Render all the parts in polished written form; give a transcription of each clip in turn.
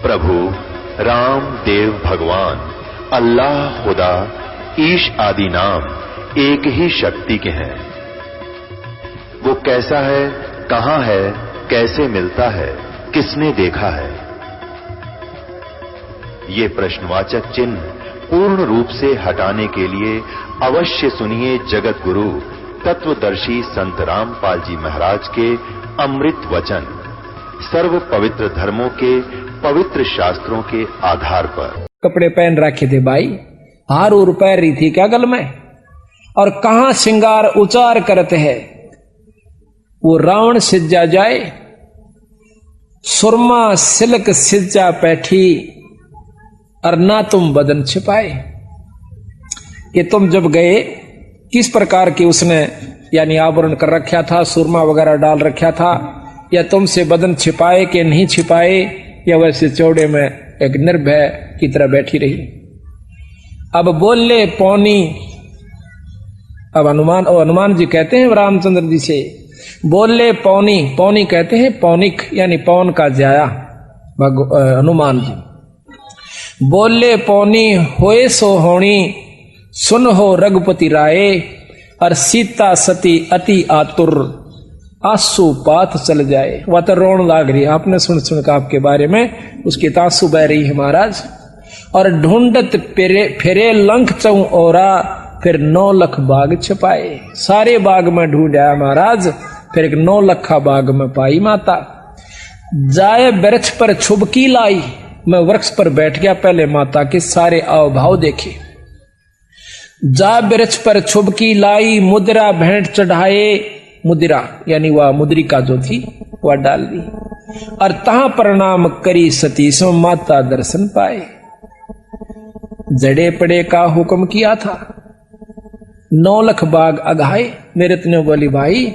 प्रभु राम देव भगवान अल्लाह खुदा ईश आदि नाम एक ही शक्ति के हैं। वो कैसा है, कहां है, कैसे मिलता है, किसने देखा है? ये प्रश्नवाचक चिन्ह पूर्ण रूप से हटाने के लिए अवश्य सुनिए जगत गुरु तत्वदर्शी संत रामपाल जी महाराज के अमृत वचन, सर्व पवित्र धर्मों के पवित्र शास्त्रों के आधार पर। कपड़े पहन रखे थे भाई, हार और पैर रही थी क्या गल में, और कहां श्रृंगार उचार करते हैं। वो रावण सिज्जा जाए, सुरमा सिल्क सिज्जा पैठी, और ना तुम बदन छिपाए। कि तुम जब गए किस प्रकार की उसने यानी आवरण कर रखा था, सुरमा वगैरह डाल रखा था, या तुमसे बदन छिपाए कि नहीं छिपाए, या वैसे चौड़े में एक निर्भय की तरह बैठी रही। अब बोले पौनी, अब हनुमान जी कहते हैं रामचंद्र जी से, बोले पौनी, पौनी कहते हैं पौनिक यानी पौन का जाया हनुमान जी। बोले पौनी होए सो होनी, सुन हो रघुपति राय, और सीता सती अति आतुर, आंसू पात चल जाए। वह तो रोन लाग रही, आपने सुन का आपके बारे में उसकी आंसू बह रही है महाराज। और ढूंढत फेरे लंक चौ ओरा, फिर 9 लाख बाग छपाए। सारे बाग में ढूंढ आया महाराज, फिर एक 9 लखा बाग में पाई माता। जाए वृक्ष पर छुबकी लाई, मैं वृक्ष पर बैठ गया, पहले माता के सारे आव भाव देखे। जा वृक्ष पर छुबकी लाई, मुद्रा भेंट चढ़ाए, मुद्रा यानी वह मुद्रिका जो थी वह डाल दी, और तहां प्रणाम करी सती सो माता दर्शन पाए। जड़े पड़े का हुक्म किया था, 9 लाख बाग अघाए। मेरे तने बोली भाई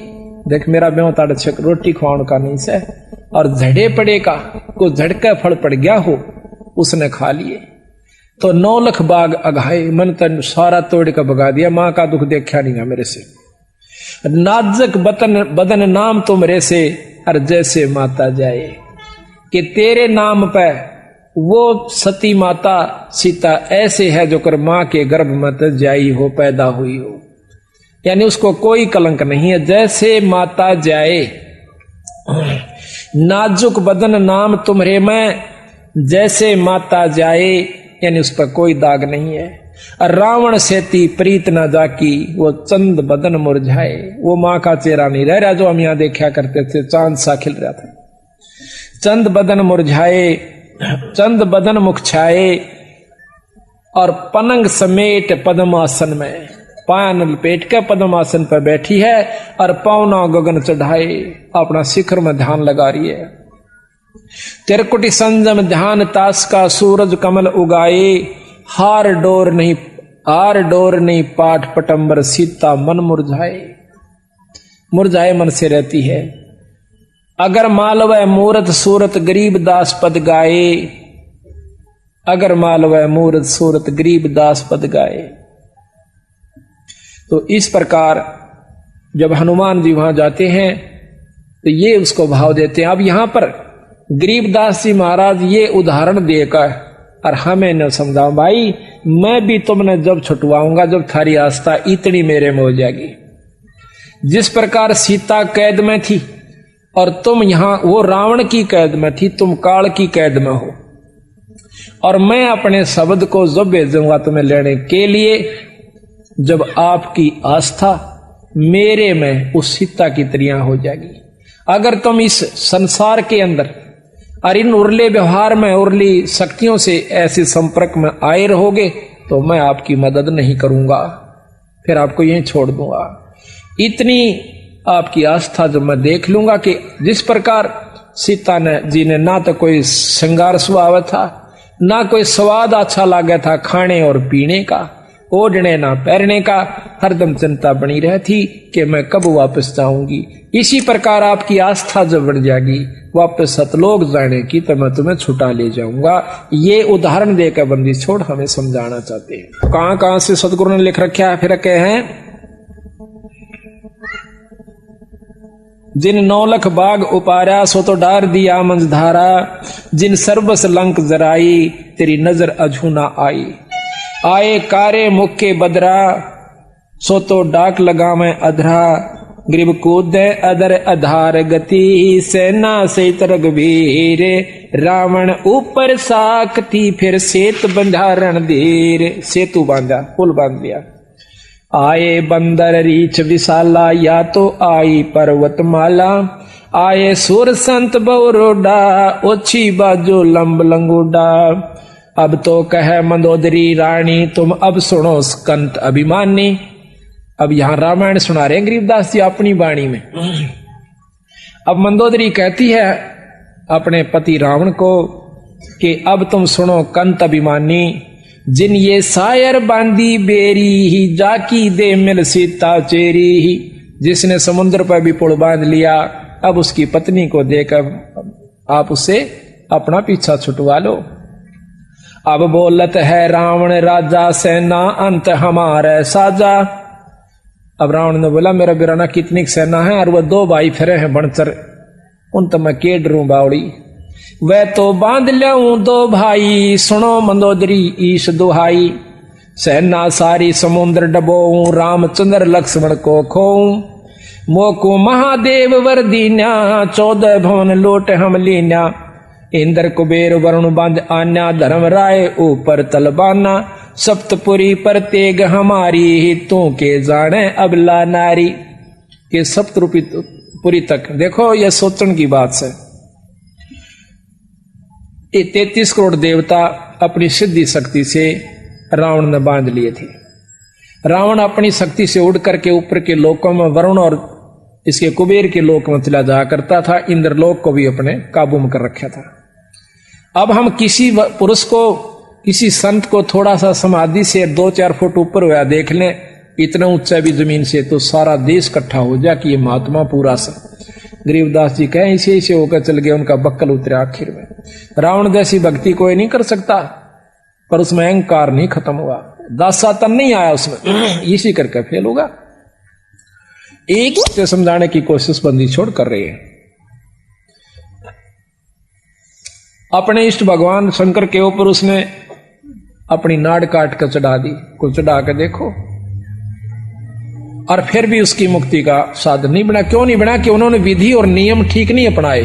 देख मेरा ब्यों ताड़ छक रोटी खुआण का नहीं से, और झड़े पड़े का को झड़का फल पड़ गया हो उसने खा लिए। तो 9 लाख बाग अघाए, मन तन सारा तोड़ का भगा दिया, मां का दुख देखा नहीं है मेरे से। नाजक बदन नाम तुमरे से, हर जैसे माता जाए। कि तेरे नाम पे वो सती माता सीता ऐसे है जो कर मां के गर्भ में जाई हो, पैदा हुई हो, यानी उसको कोई कलंक नहीं है, जैसे माता जाए। नाजुक बदन नाम तुम्हारे में, जैसे माता जाए, यानी उस पर कोई दाग नहीं है। रावण सेती प्रीत न जाकी, वो चंद बदन मुरझाए। वो मां का चेहरा नहीं रह रहा जो हम यहां देखा करते थे, चांद सा खिल रहा था। चंद बदन मुरझाए, चंद बदन मुख छाए, और पनंग समेट पद्मासन में, पायन लपेट के पद्मासन पर बैठी है, और पौना गगन चढ़ाए अपना शिखर में ध्यान लगा रही है। तिरकुटी संजम ध्यान तास का, सूरज कमल उगाए, हार डोर नहीं पाठ पटंबर, सीता मन मुरझाए मन से रहती है। अगर मालवय मूरत सूरत गरीब दास पद गाए, अगर मालवय मूरत सूरत गरीब दास पद गाए। तो इस प्रकार जब हनुमान जी वहां जाते हैं तो ये उसको भाव देते हैं। अब यहां पर गरीबदास जी महाराज ये उदाहरण देकर और हमें न समझाओ भाई, मैं भी तुमने जब छुटवाऊंगा जब थारी आस्था इतनी मेरे में हो जाएगी। जिस प्रकार सीता कैद में थी और तुम यहां वो रावण की कैद में थी, तुम काल की कैद में हो, और मैं अपने शब्द को जब भेजूंगा तुम्हें लेने के लिए, जब आपकी आस्था मेरे में उस सीता की तरह हो जाएगी। अगर तुम इस संसार के अंदर और इन उर्ले व्यवहार में उर्ली शक्तियों से ऐसे संपर्क में आए रहोगे तो मैं आपकी मदद नहीं करूंगा, फिर आपको यहीं छोड़ दूंगा। इतनी आपकी आस्था जब मैं देख लूंगा कि जिस प्रकार सीता जी ने ना तो कोई श्रृंगार स्वभाव था, ना कोई स्वाद अच्छा लगा था खाने और पीने का, ओढ़ने ना पहनने का, हरदम चिंता बनी रहती कि मैं कब वापस जाऊंगी। इसी प्रकार आपकी आस्था जब बढ़ जाएगी वापस सतलोक जाने की, तो मैं तुम्हें छुटा ले जाऊंगा। ये उदाहरण देकर बंदी छोड़ हमें समझाना चाहते हैं। कहां कहां से सतगुरु ने लिख रखा है, फिर कहे हैं जिन 9 लाख बाग उपारा सो तो डार दिया मंझधारा, जिन सर्वस लंक जराई तेरी नजर अझू ना आई। आए कारे मुक्के बदरा सो तो डाक लगा मैं अधरा, ग्रीब कूदे अदर आधार गति सेना सहित रघुवीर, रावण ऊपर साकती फिर सेत बंधारण धीर। सेतु बांधा, पुल बांध दिया। आए बंदर रीछ विशाला या तो आई पर्वतमाला, आए सुर संत बौरोडा ओछी बाजो लंब लंगोडा। अब तो कह मंदोदरी रानी तुम अब सुनो स्कंत अभिमानी। अब यहां रामायण सुना रहे गरीबदास जी अपनी वाणी में। अब मंदोदरी कहती है अपने पति रावण को कि अब तुम सुनो कंत अभिमानी, जिन ये सायर बांधी बेरी ही जाकी दे मिल सीता चेरी ही। जिसने समुद्र पर भी पुल बांध लिया, अब उसकी पत्नी को देकर आप उसे अपना पीछा छुटवा लो। अब बोलत है रावण राजा सेना अंत हमारे साजा। अब रावण ने बोला मेरा बिराना कितनी सेना है और वह 2 भाई फिरे हैं बनचर, उन तो मैं के डरूं बावड़ी। वह तो बांध लूं 2 भाई सुनो मंदोदरी ईश दुहाई। सेना सारी समुद्र डबोऊं रामचंद्र लक्ष्मण को खोऊं। मोको महादेव वर दीन्या 14 भवन लोट हम लीन्या। इंद्र कुबेर वरुण बांध आन्या धर्म राय ऊपर तलबाना। सप्तपुरी पर तेग हमारी तू के जाने अबला नारी। के सप्तपुरी तक देखो यह सोचन की बात है। 33 करोड़ देवता अपनी सिद्धि शक्ति से रावण ने बांध लिए थे। रावण अपनी शक्ति से उड़ करके ऊपर के लोकों में वरुण और इसके कुबेर के लोक में चला जाया करता था। इंद्रलोक को भी अपने काबू में कर रखा था। अब हम किसी पुरुष को किसी संत को थोड़ा सा समाधि से 2-4 फुट ऊपर हुआ देख लें, इतना ऊंचा भी जमीन से, तो सारा देश इकट्ठा हो जाए कि ये महात्मा पूरा सा। गरीबदास जी कहें इसे इसे होकर चल गए, उनका बक्कल उतरे आखिर में। रावण जैसी भक्ति कोई नहीं कर सकता, पर उसमें अहंकार नहीं खत्म हुआ, दासातन नहीं आया उसमें, इसी करके फेल होगा। एक से समझाने की कोशिश बंदी छोड़ कर रही है। अपने इष्ट भगवान शंकर के ऊपर उसने अपनी नाड़ काट कर चढ़ा दी, को चढ़ा कर देखो, और फिर भी उसकी मुक्ति का साधन नहीं बना। क्यों नहीं बना? कि उन्होंने विधि और नियम ठीक नहीं अपनाए,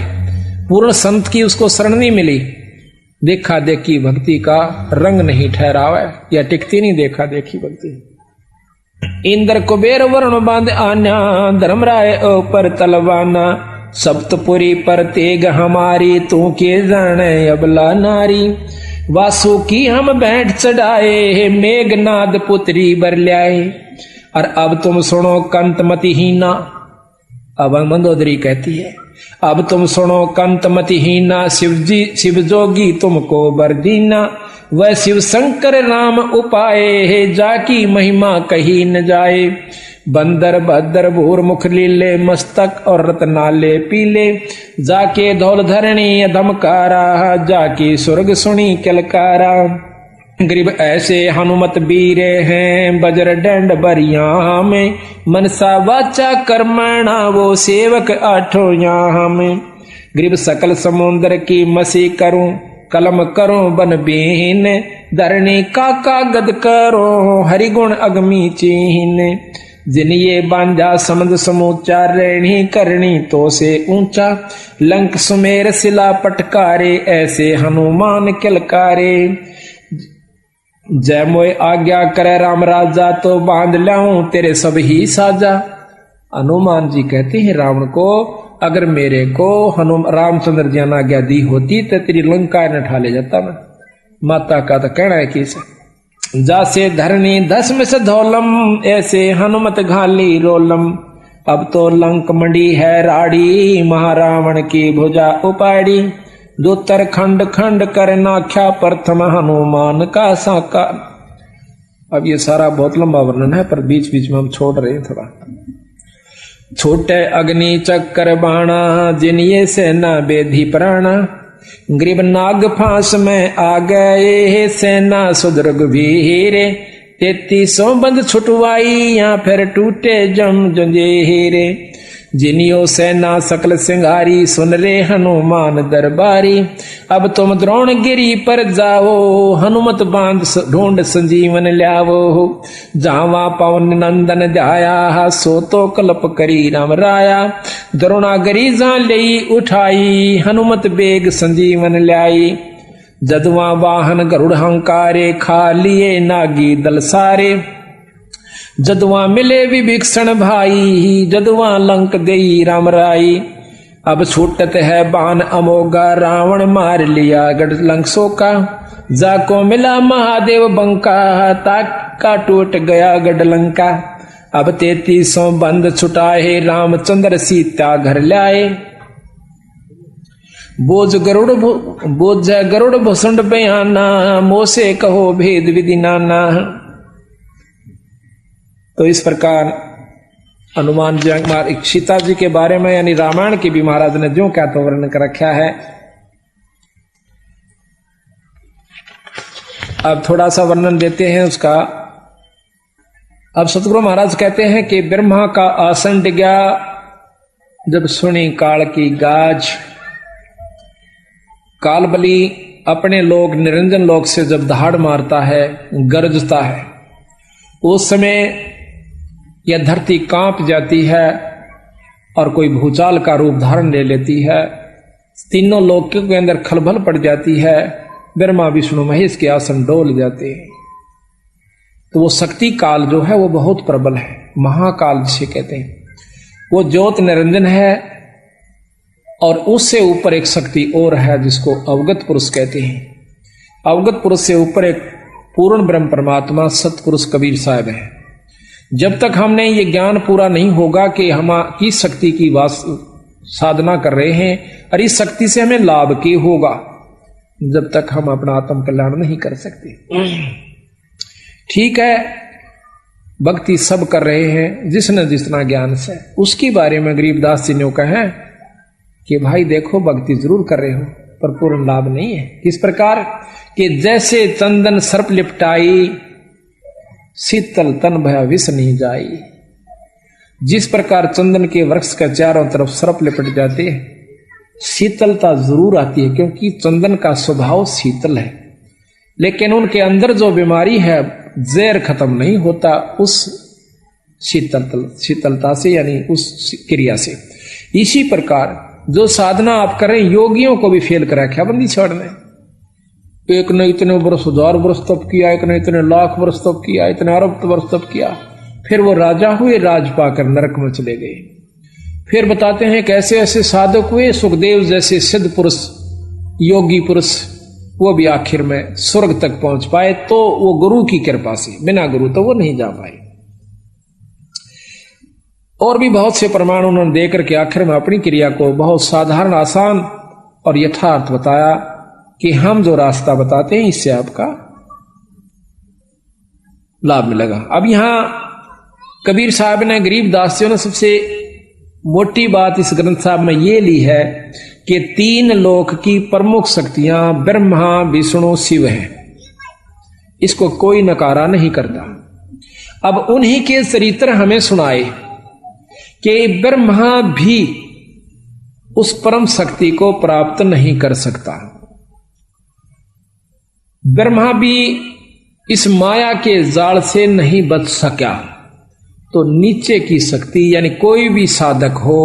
पूर्ण संत की उसको शरण नहीं मिली। देखा देखी भक्ति का रंग नहीं ठहरावा, या टिकती नहीं देखा देखी भक्ति। इंद्र कुबेर वरुण बांध आन्या धर्मराय ऊपर तलवाना। सप्तपुरी पर तेग हमारी तू के जाने अबला नारी। वासु की हम बैठ चढ़ाए मेघनाद पुत्री बर ल्याए। और अब तुम सुनो कंतमति हीना। अब मंदोदरी कहती है अब तुम सुनो कंतमति हीना। शिवजी शिव जोगी तुमको बर दीना। वह शिव शंकर राम उपाए जाकी महिमा कही न जाए। बंदर भद्र भूर मुख लीले मस्तक और रत्नाले पीले। जाके धौल धरणी धमकारा जाकी स्वर्ग सुनी किलकारा। गरीब ऐसे हनुमत बीरे हैं बजर डंड बरिया में। मनसा वाचा कर्मणा वो सेवक आठों यहाँ में। गरीब सकल समुद्र की मसी करूं कलम करूं बन बीन। धरणी का कागद करो हरिगुण अगमी चीन। जिन ये बांधा समझ समूचा रेणी करनी तो से ऊंचा। लंक सुमेर सिला पटकारे ऐसे हनुमान किलकारे। जय मोय आज्ञा करे राम राजा तो बांध लाऊं तेरे सब ही साजा। हनुमान जी कहते हैं रावण को अगर मेरे को रामचंद्र जी ने आज्ञा दी होती तो तेरी लंका न ठा ले जाता मैं। माता का तो कहना है कि जासे धरनी दसम से धौलम ऐसे हनुमत घाली रोलम। अब तो लंक मंडी है राड़ी महारावण की भुजा उपाड़ी। दूतर खंड खंड कर नाख्या प्रथम हनुमान का साका। अब ये सारा बहुत लंबा वर्णन है पर बीच बीच में हम छोड़ रहे हैं थोड़ा। छोटे अग्नि चक्कर बाणा जिन ये सेना बेधी प्राणा। ग्रीब नाग फांस में आ गए सेना सुदर्ग वीरे। 3300 बंद छुटवाई या फिर टूटे जम जंजीरे। जिनियो सेना सकल सिंगारी, सुन रे हनुमान दरबारी। अब तुम द्रोणगिरी पर जाओ, हनुमत बांध ढूंढ संजीवन ल्यावो। जावा पवन नंदन जाया, सो तो कल्प करी राम राया। द्रोणागिरी जा लई उठाई, हनुमत बेग संजीवन ल्याई। जदुआ वाहन गरुड़ हंकारे, खा लिए नागी दल सारे। जदुआ मिले विभीषण भाई, जदुआ लंक देई राम राई। अब छूटत है बाण अमोगा, रावण मार लिया गढ़ लंक सोका। जाको मिला महादेव बंका, ताका टूट गया गढ़ लंका। अब 3300 बंद छुटाए, रामचंद्र सीता घर लाए। बोझ गरुड़ भुसुंड बयाना, मोसे कहो भेद विधि नाना। तो इस प्रकार हनुमान जी सीता जी के बारे में यानी रामायण की भी महाराज ने जो क्या तो वर्णन कर रखा है। अब थोड़ा सा वर्णन देते हैं उसका। अब सतगुरु महाराज कहते हैं कि ब्रह्मा का आसन डिगा, जब सुनी काल की गाज। काल बलि अपने लोग निरंजन लोक से जब दहाड़ मारता है, गरजता है, उस समय यह धरती कांप जाती है और कोई भूचाल का रूप धारण ले लेती है। तीनों लोकों के अंदर खलबल पड़ जाती है। ब्रह्मा विष्णु महेश के आसन डोल जाते हैं। तो वो शक्ति काल जो है वो बहुत प्रबल है, महाकाल जिसे कहते हैं। वो ज्योत निरंजन है और उससे ऊपर एक शक्ति और है जिसको अवगत पुरुष कहते हैं। अवगत पुरुष से ऊपर एक पूर्ण ब्रह्म परमात्मा सतपुरुष कबीर साहब है। जब तक हमने ये ज्ञान पूरा नहीं होगा कि हम किस शक्ति की साधना कर रहे हैं और इस शक्ति से हमें लाभ क्या होगा, जब तक हम अपना आत्म कल्याण नहीं कर सकते। ठीक है, भक्ति सब कर रहे हैं जिसने जितना ज्ञान से, उसके बारे में गरीबदास जी ने कहा कि भाई देखो भक्ति जरूर कर रहे हो पर पूर्ण लाभ नहीं है। किस प्रकार कि जैसे चंदन सर्प लिपटाई, शीतल तन भया विष नहीं जाई। जिस प्रकार चंदन के वृक्ष के चारों तरफ सर्प लिपट जाते हैं, शीतलता जरूर आती है क्योंकि चंदन का स्वभाव शीतल है, लेकिन उनके अंदर जो बीमारी है जहर खत्म नहीं होता उस शीतलता से, यानी उस क्रिया से। इसी प्रकार जो साधना आप करें, योगियों को भी फेल करा क्या बंदी छोड़ने। एक ने इतने वर्ष 1000 वर्ष तप किया, एक ने इतने लाख वर्ष तप किया, इतने अरब वर्ष तप किया, फिर वो राजा हुए, राज पाकर नरक में चले गए। फिर बताते हैं कैसे ऐसे साधक हुए, सुखदेव जैसे सिद्ध पुरुष, योगी पुरुष, वो भी आखिर में स्वर्ग तक पहुंच पाए। तो वो गुरु की कृपा से, बिना गुरु तो वो नहीं जा पाए। और भी बहुत से प्रमाण उन्होंने देकर के आखिर में अपनी क्रिया को बहुत साधारण, आसान और यथार्थ बताया कि हम जो रास्ता बताते हैं इससे आपका लाभ मिलेगा। अब यहां कबीर साहब ने, गरीबदास जी ने सबसे मोटी बात इस ग्रंथ साहब में ये ली है कि 3 लोक की प्रमुख शक्तियां ब्रह्मा विष्णु शिव हैं। इसको कोई नकारा नहीं करता। अब उन्हीं के चरित्र हमें सुनाए कि ब्रह्मा भी उस परम शक्ति को प्राप्त नहीं कर सकता। ब्रह्मा भी इस माया के जाल से नहीं बच सका। तो नीचे की शक्ति यानी कोई भी साधक हो,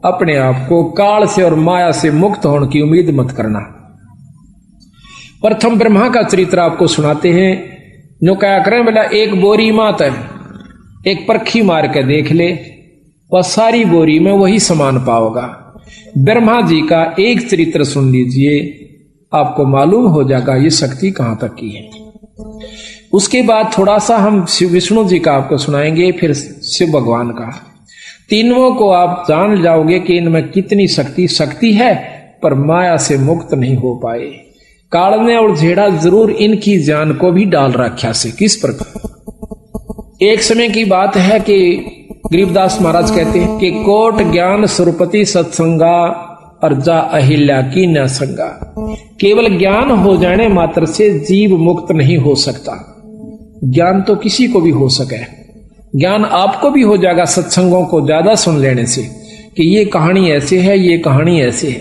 अपने आप को काल से और माया से मुक्त होने की उम्मीद मत करना। प्रथम ब्रह्मा का चरित्र आपको सुनाते हैं। जो क्या करें बोला, एक बोरी मात है, एक परखी मार के देख ले, वह सारी बोरी में वही समान पाओगा। ब्रह्मा जी का एक चरित्र सुन लीजिए, आपको मालूम हो जाएगा ये शक्ति कहां तक की है। उसके बाद थोड़ा सा हम शिव विष्णु जी का आपको सुनाएंगे, फिर शिव भगवान का। तीनों को आप जान जाओगे कि इनमें कितनी शक्ति है, पर माया से मुक्त नहीं हो पाए। काल ने और झेड़ा जरूर इनकी जान को भी डाल रखा से। किस प्रकार? एक समय की बात है कि गरीबदास महाराज कहते हैं कि कोट ज्ञान सुरपति सत्संगा और जा अहिल्या की न संगा। केवल ज्ञान हो जाने मात्र से जीव मुक्त नहीं हो सकता। ज्ञान तो किसी को भी हो सके, ज्ञान आपको भी हो जाएगा सत्संगों को ज्यादा सुन लेने से, कि ये कहानी ऐसे है, ये कहानी ऐसे है,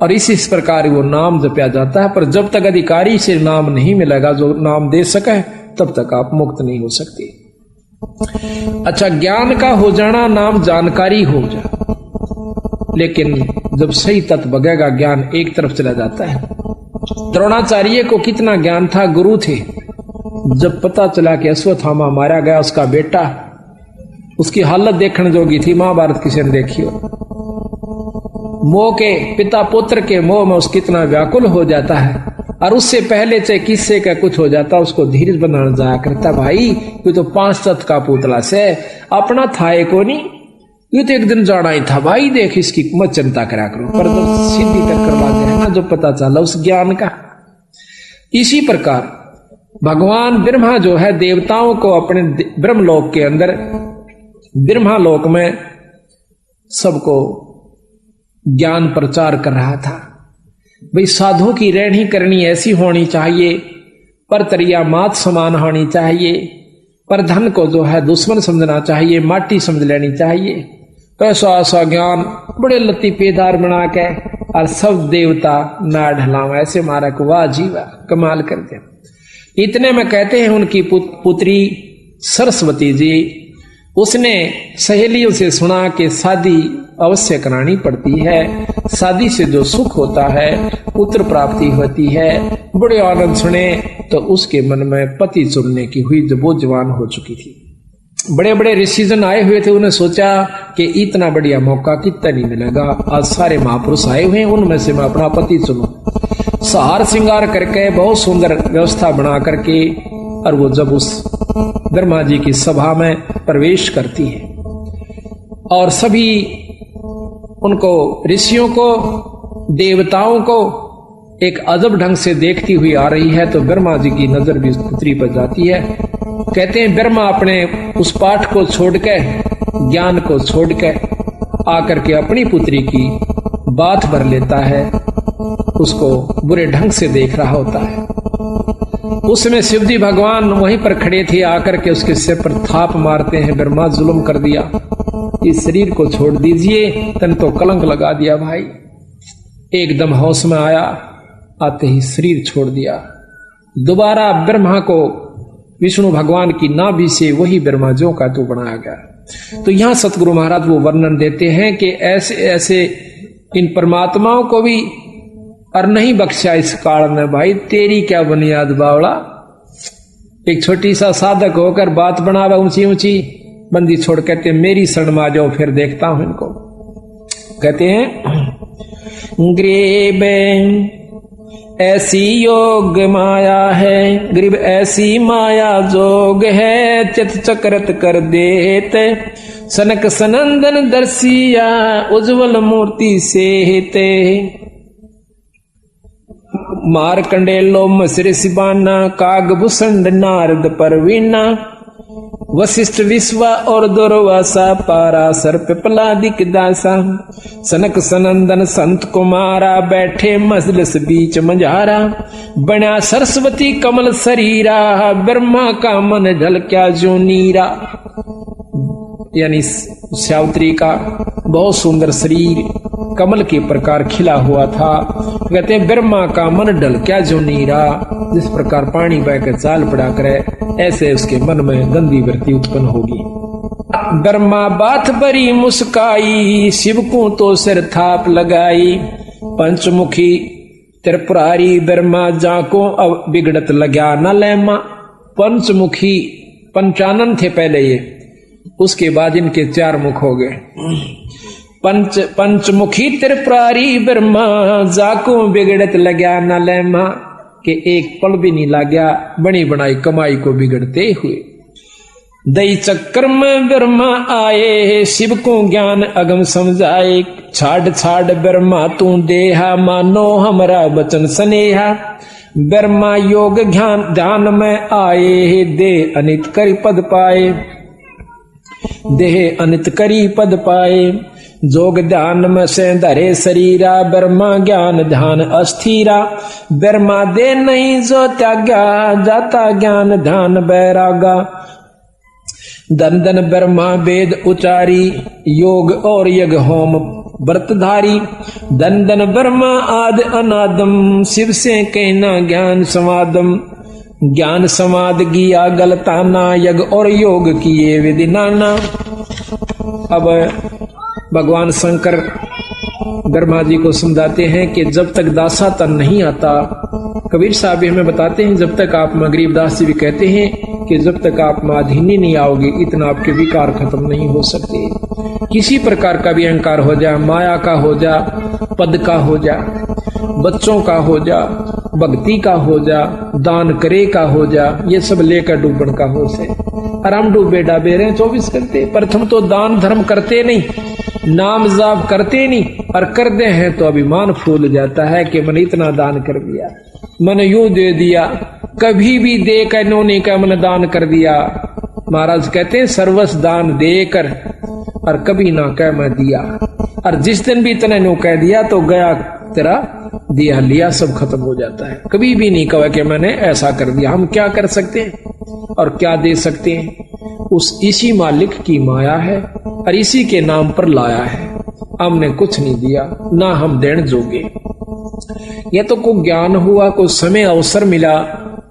और इस प्रकार वो नाम जपया जाता है। पर जब तक अधिकारी से नाम नहीं मिलेगा जो नाम दे सके, तब तक आप मुक्त नहीं हो सकते। अच्छा, ज्ञान का हो जाना नाम जानकारी हो जा, लेकिन जब सही तत्व बगेगा ज्ञान एक तरफ चला जाता है। द्रोणाचार्य को कितना ज्ञान था, गुरु थे। जब पता चला कि अश्वत्थामा मारा गया, उसका बेटा, उसकी हालत देखने जोगी थी, महाभारत किसी ने देखी हो। मोह के, पिता पुत्र के मोह में उसको कितना व्याकुल हो जाता है, और उससे पहले चाहे किससे का कुछ हो जाता, उसको धीरज बनाना जाया करता। भाई ये तो 5 तत्व का पुतला से अपना था को नहीं, ये तो एक दिन जाना ही था भाई, देख इसकी मत चिंता करा करो। पर जब सीधी टक्कर लग गया ना, जो पता चला उस ज्ञान का। इसी प्रकार भगवान ब्रह्मा जो है देवताओं को अपने ब्रह्मलोक के अंदर, ब्रह्मालोक में सबको ज्ञान प्रचार कर रहा था। भाई साधु की रहनी करनी ऐसी होनी चाहिए, पर तरिया मात समान होनी चाहिए, पर धन को जो है दुश्मन समझना चाहिए, माटी समझ लेनी चाहिए। ऐसा ऐसा ज्ञान बड़े लतीफेदार बना के और सब देवता ना ढलावा, ऐसे मारा को वाह जी वाह, कमाल कर दिया। इतने में कहते हैं उनकी पुत्री सरस्वती जी, उसने सहेलियों से सुना कि शादी अवश्य करानी पड़ती है, शादी से जो सुख होता है, पुत्र प्राप्ति होती है। बड़े आनंद सुने तो उसके मन में पति चुनने की हुई, जब वो जवान हो चुकी थी। बड़े बड़े ऋषिजन आए हुए थे, उन्हें सोचा कि इतना बढ़िया मौका कितना नहीं मिलेगा, आज सारे महापुरुष आए हुए हैं, उनमें से मैं अपना पति चुनूं। सहार श्रृंगार करके बहुत सुंदर व्यवस्था बना करके, और वो जब उस ब्रह्मा जी की सभा में प्रवेश करती है और सभी उनको, ऋषियों को, देवताओं को एक अजब ढंग से देखती हुई आ रही है, तो ब्रह्मा जी की नजर भी उस पुत्री पर जाती है। कहते हैं ब्रह्मा अपने उस पाठ को छोड़ के, ज्ञान को छोड़ के आकर के अपनी पुत्री की बात भर लेता है, उसको बुरे ढंग से देख रहा होता है। उसमें शिवजी भगवान वहीं पर खड़े थे, आकर के उसके सिर पर थाप मारते हैं। ब्रह्मा जुल्म कर दिया, इस शरीर को छोड़ दीजिए, तन तो कलंक लगा दिया भाई। एकदम होश में आया, आते ही शरीर छोड़ दिया। दोबारा ब्रह्मा को विष्णु भगवान की नाभि से वही ब्रह्मा ज्यों का तो बनाया गया। तो यहां सतगुरु महाराज वो वर्णन देते हैं कि ऐसे ऐसे इन परमात्माओं को भी और नहीं बख्शा इस काल में। भाई तेरी क्या बुनियाद बावड़ा, एक छोटी सा साधक होकर बात बनावा ऊंची ऊंची, बंदी छोड़ कहते मेरी शरण में आ जाओ, फिर देखता हूं इनको। कहते हैं ग्रीब ऐसी योग माया है, ग्रीब ऐसी माया जोग है, चित चक्रत कर देते, सनक सनंदन दर्शिया उज्जवल मूर्ति से हेते। मारकंडेलो मसरे सिबाना, कागभूषण नारद परवीना, वशिष्ठ विश्वा और दुर्वासा, पाराशर पिपलादिक दासा, सनक सनंदन संत कुमारा, बैठे मजलिस बीच मंझारा, बना सरस्वती कमल शरीरा, ब्रह्मा का मन ढलक्या जो नीरा। यानी सावित्री का बहुत सुंदर शरीर कमल के प्रकार खिला हुआ था। कहते हैं ब्रह्मा का मन ढलक्या जो नीरा, जिस प्रकार पानी बहकर चाल पड़ा करे, ऐसे उसके मन में गंदी वृत्ति उत्पन्न होगी। ब्रह्मा बात बरी मुस्काई, शिव को तो सिर थाप लगाई, पंचमुखी त्रिपुरारी, ब्रह्मा जाको अब बिगड़त लग्या न लेमा। पंचमुखी, पंचानन थे पहले ये, उसके बाद इनके 4 मुख हो गए। पंचमुखी त्रिपुरारी ब्रह्मा, जाको बिगड़त लग्या न लेमा, के एक पल भी नहीं लाग्या बनी बनाई कमाई को बिगड़ते हुए। दई चक्कर में ब्रह्मा आए, शिव को ज्ञान अगम समझाए, छाड़ छाड़ ब्रह्मा तू देहा, मानो हमरा बचन स्नेहा। ब्रह्मा योग ध्यान में आए, दे अनित करी पद पाए, देह अनित करी पद पाए। जोग ध्यान में से धरे शरीरा, ब्रह्मा ज्ञान ध्यान अस्थिरा। ब्रह्मा दे नहीं जो त्यागा, जाता ज्ञान ध्यान बैरागा। धन धन ब्रह्मा वेद उचारी, योग और यज्ञ होम व्रतधारी। धन धन ब्रह्मा आदि अनादम, शिव से कहना ज्ञान समादम। ज्ञान समाद किया गलताना, यज्ञ और योग किए विधि नाना। अब भगवान शंकर ब्रह्मा जी को समझाते हैं कि जब तक दासा तन नहीं आता, कबीर साहब भी हमें बताते हैं, जब तक आप गरीबदास जी भी कहते हैं कि जब तक आप माधीनी नहीं आओगे इतना आपके विकार खत्म नहीं हो सकते। किसी प्रकार का भी अहंकार हो जा, माया का हो जा, पद का हो जा, बच्चों का हो जा, भक्ति का हो जा, दान करे का हो जा, ये सब लेकर डूबन का हो से। और हम डूबे डाबे रहे 24 घंटे। प्रथम तो दान धर्म करते नहीं, नाम जाप करते नहीं, और कर दे हैं तो अभिमान फूल जाता है कि मैंने इतना दान कर दिया, मैंने यूं दे दिया, कभी भी दे कर इन्होंने का मैंने दान कर दिया। महाराज कहते हैं सर्वस्व दान देकर और कभी ना कह मैं दिया, और जिस दिन भी तने नो कह दिया तो गया तेरा दिया लिया सब खत्म हो जाता है। कभी भी नहीं कहा कि मैंने ऐसा कर दिया। हम क्या कर सकते हैं और क्या दे सकते हैं? उस इसी मालिक की माया है और इसी के नाम पर लाया है। हमने कुछ नहीं दिया, ना हम देने जोगे। ये तो कोई ज्ञान हुआ, कोई समय अवसर मिला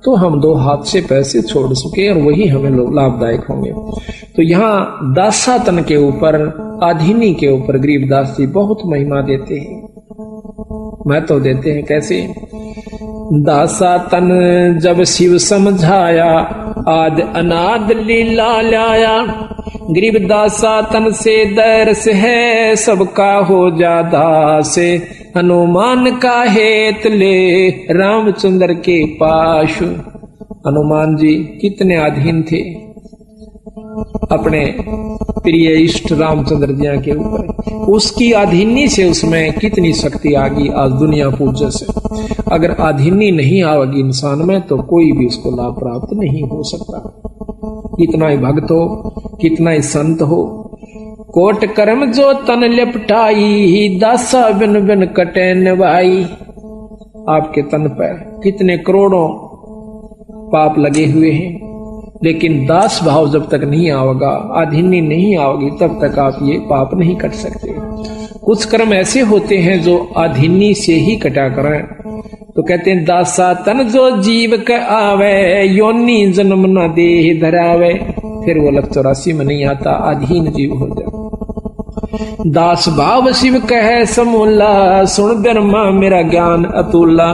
तो हम दो हाथ से पैसे छोड़ सके और वही हमें लाभदायक होंगे। तो यहाँ दासातन के ऊपर, आधीनी के ऊपर गरीबदास जी बहुत महिमा देते हैं, महत्व देते हैं। कैसे? दासातन जब शिव समझाया, आद अनाद लीला लाया। गरीब दासातन से दरस है, सबका हो जा दास। हनुमान का हेत ले रामचंद्र के पास। हनुमान जी कितने अधीन थे अपने प्रिय इष्ट रामचंद्र जी के ऊपर। उसकी अधीनी से उसमें कितनी शक्ति आ गई आज दुनिया पूज्य से। अगर अधीनी नहीं आवेगी इंसान में तो कोई भी उसको लाभ प्राप्त नहीं हो सकता। कितना ही भक्त हो, कितना ही संत हो, कोट कर्म जो तन लिपटाई, दासा बिन बिन कटे निभाई। आपके तन पर कितने करोड़ों पाप लगे हुए हैं, लेकिन दास भाव जब तक नहीं आवेगा, अधीनी नहीं आओगी, तब तक आप ये पाप नहीं कट सकते। कुछ कर्म ऐसे होते हैं जो अधीनी से ही कटा करें। तो कहते हैं दासा तन जो जीव के आवे, योनि जन्म न देह धरावे। फिर वो 84 में नहीं आता, अधीन जीव हो जाए। दास भाव शिव कहे समूला, सुन ब्रह्मा मेरा ज्ञान अतुला।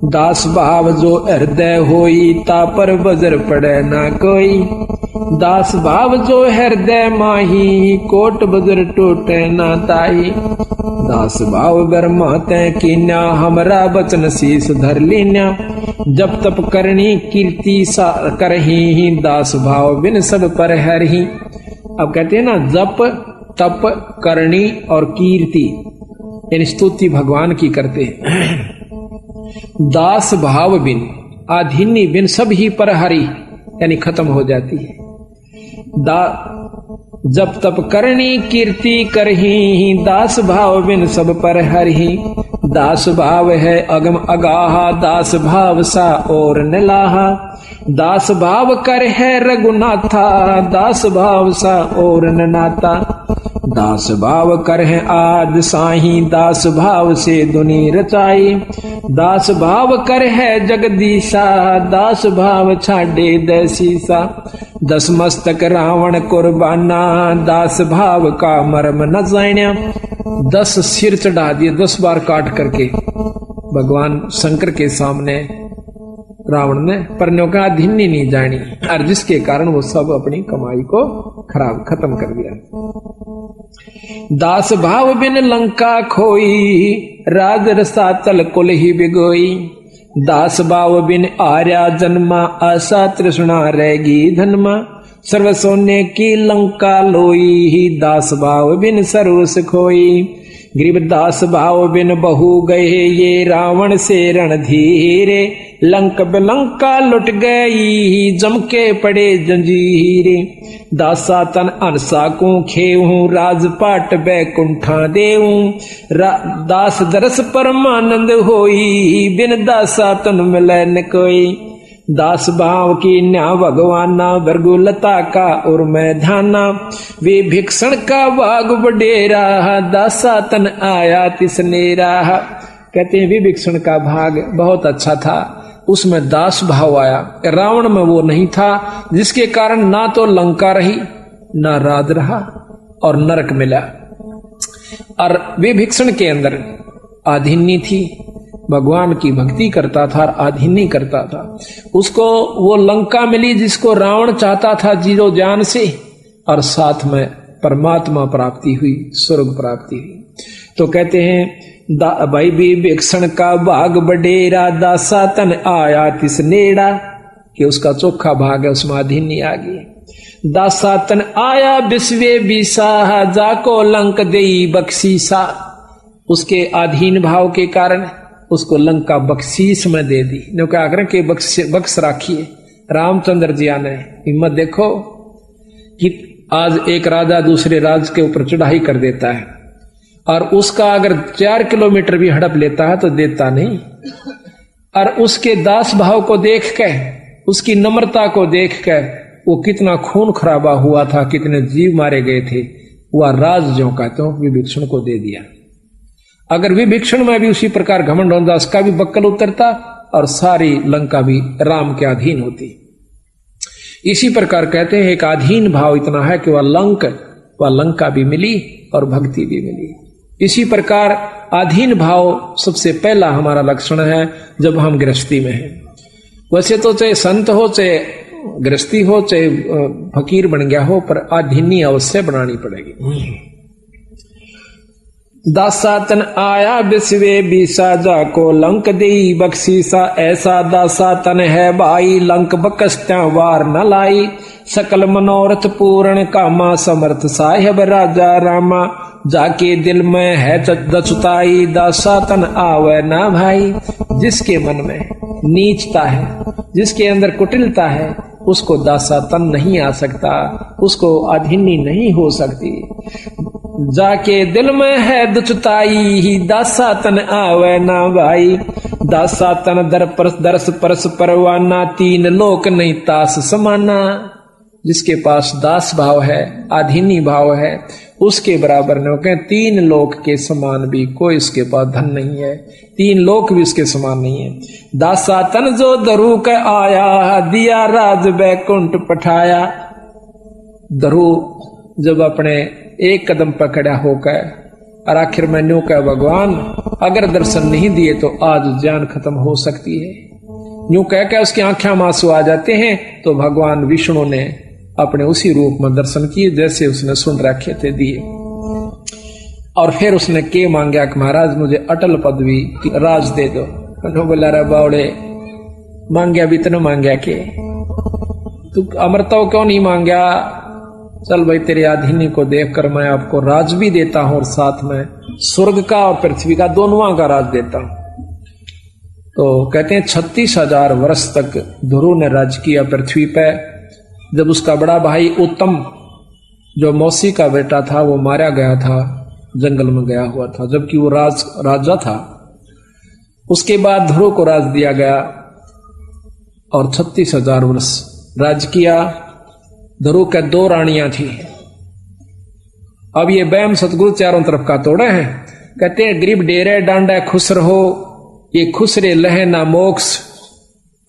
दास भाव जो हृदय होई, ता पर बजर पड़े ना कोई। दास भाव जो हृदय माही, कोट बजर टूटे ना ताई। दास भाव ब्रह्मा तै कीन्या, हमरा बचन शीस धर लीन्या। जब तप करनी कीर्ति सा करही, दास भाव बिन सब पर हरही। अब कहते हैं ना, जप तप करनी और कीर्ति, यानी स्तुति भगवान की करते हैं। दास भाव बिन, आधीनी बिन सब ही पर हरी, यानी खत्म हो जाती है। जब तप करनी कीर्ति करही, दास भाव बिन सब पर हरही। दास भाव है अगम अगाहा, दास भाव सा और निलाहा। दास भाव कर है रघुनाथा, दास भाव सा और न नाता। दास भाव कर है आद साही, दास भाव से दुनी रचाई। दास भाव कर है जगदीशा, दास भाव छाड़े दसीसा। दस मस्तक रावण कुर्बाना, दास भाव का मर्म न जान्या। 10 सिर चढ़ा दिए 10 बार काट करके भगवान शंकर के सामने रावण ने, पर न्यों अधीन ही नहीं जानी, और जिसके कारण वो सब अपनी कमाई को खत्म कर दिया। दास भाव बिन लंका खोई, राज रसातल कुल ही बिगोई। दास भाव बिन आर्या जन्मा, आशा तृष्णा रहेगी धनमा। सर्व सोने की लंका लोई, दास भाव बिन सर्वस खोई। गरीब दास भाव बिन बहु गए, ये रावण से रणधीरे। लंक बिलंका लुट गई, जम के पड़े जंजीरे। दासा तन अनसा को खेऊं, राजपाट बैकुंठा देऊं। दास दरस परमानंद होई, बिन दासा तन मिलै न कोई। दास भाव की न्या भगवाना भृगुलता का और मैं ध्याना वे भिक्षण का भाग बडेरा दासा तन आया तिसनेरा। कहते हैं विभीषण का भाग बहुत अच्छा था, उसमें दास भाव आया। रावण में वो नहीं था, जिसके कारण ना तो लंका रही ना राज रहा और नरक मिला। और विभीषण के अंदर आधीनी थी, भगवान की भक्ति करता था और आधीनी करता था। उसको वो लंका मिली जिसको रावण चाहता था जीरो जान से, और साथ में परमात्मा प्राप्ति हुई, स्वर्ग प्राप्ति हुई। तो कहते हैं भाई विभीषण का भाग बडेरा दासा तन आया तिस नेड़ा, कि उसका चोखा भाग है, उसमें आधीनी आ गई। दासा तन आया विश्वे बीसा जाको लंक देई बख्शीसा, उसके अधीन भाव के कारण उसको लंका बख्शीश में दे दी। नो क्या आग्रह के बख्श राखिए रामचंद्र जी आने हिम्मत देखो कि आज एक राजा दूसरे राज के ऊपर चढ़ाई कर देता है, और उसका अगर 4 किलोमीटर भी हड़प लेता है तो देता नहीं। और उसके दास भाव को देख के, उसकी नम्रता को देख के, वो कितना खून खराबा हुआ था, कितने जीव मारे गए थे, वह राज जो का तो विभीषण को दे दिया। अगर विभीषण में भी उसी प्रकार घमंड होता, उसका भी बक्कल उतरता और सारी लंका भी राम के अधीन होती। इसी प्रकार कहते हैं एक अधीन भाव इतना है कि वह लंका भी मिली और भक्ति भी मिली। इसी प्रकार अधीन भाव सबसे पहला हमारा लक्षण है जब हम गृहस्थी में हैं। वैसे तो चाहे संत हो, चाहे गृहस्थी हो, चाहे फकीर बन गया हो, पर अधीनी अवश्य बनानी पड़ेगी। दासा तन आया विश्वे बीसा जाको लंक देई बख्शीसा, ऐसा दासा तन है भाई लंक बकस्त्या वार न लाई। सकल मनोरथ पूर्ण कामा समर्थ साहेब राजा रामा, जाके दिल में है दचुताई दासा तन आवे ना भाई। जिसके मन में नीचता है, जिसके अंदर कुटिलता है, उसको दासा तन नहीं आ सकता, उसको अधीनी नहीं हो सकती। जाके दिल में है दुचताई ही दासा तन आवे ना भाई। दासा तन दरस परस परवाना, 3 लोक नहीं तास समाना। जिसके पास दास भाव है, अधीनी भाव है, उसके बराबर न कहें 3 लोक के समान भी कोई उसके पास धन नहीं है, 3 लोक भी उसके समान नहीं है। दासा तन जो दरु के आया, दिया राज बैकुंठ पठाया। दरु जब अपने एक कदम पकड़ा होकर और आखिर में न्यू कह भगवान अगर दर्शन नहीं दिए तो आज जान खत्म हो सकती है, न्यू कह के उसकी आंखें में आंसू आ जाते हैं। तो भगवान विष्णु ने अपने उसी रूप में दर्शन किए जैसे उसने सुन रखे थे, दिए। और फिर उसने के मांगा कि महाराज मुझे अटल पदवी राज दे दो। बोला रे बावड़े, मांगया भी इतना मांगया के तू अमरता क्यों नहीं मांगया? चल भाई तेरे अधीनी को देखकर मैं आपको राज भी देता हूं और साथ में स्वर्ग का और पृथ्वी का दोनों का राज देता हूं। तो कहते हैं 36,000 वर्ष तक ध्रुव ने राज किया पृथ्वी पे। जब उसका बड़ा भाई उत्तम जो मौसी का बेटा था वो मारा गया था, जंगल में गया हुआ था, जबकि वो राजा था। उसके बाद ध्रुव को राज दिया गया और 36,000 वर्ष राज किया। ध्रुव के 2 रानियां थी। अब ये बैम सतगुरु चारों तरफ का तोड़े हैं। कहते हैं गरीब डेरे डांडा खुश रहो, ये खुश रे लहे ना मोक्ष।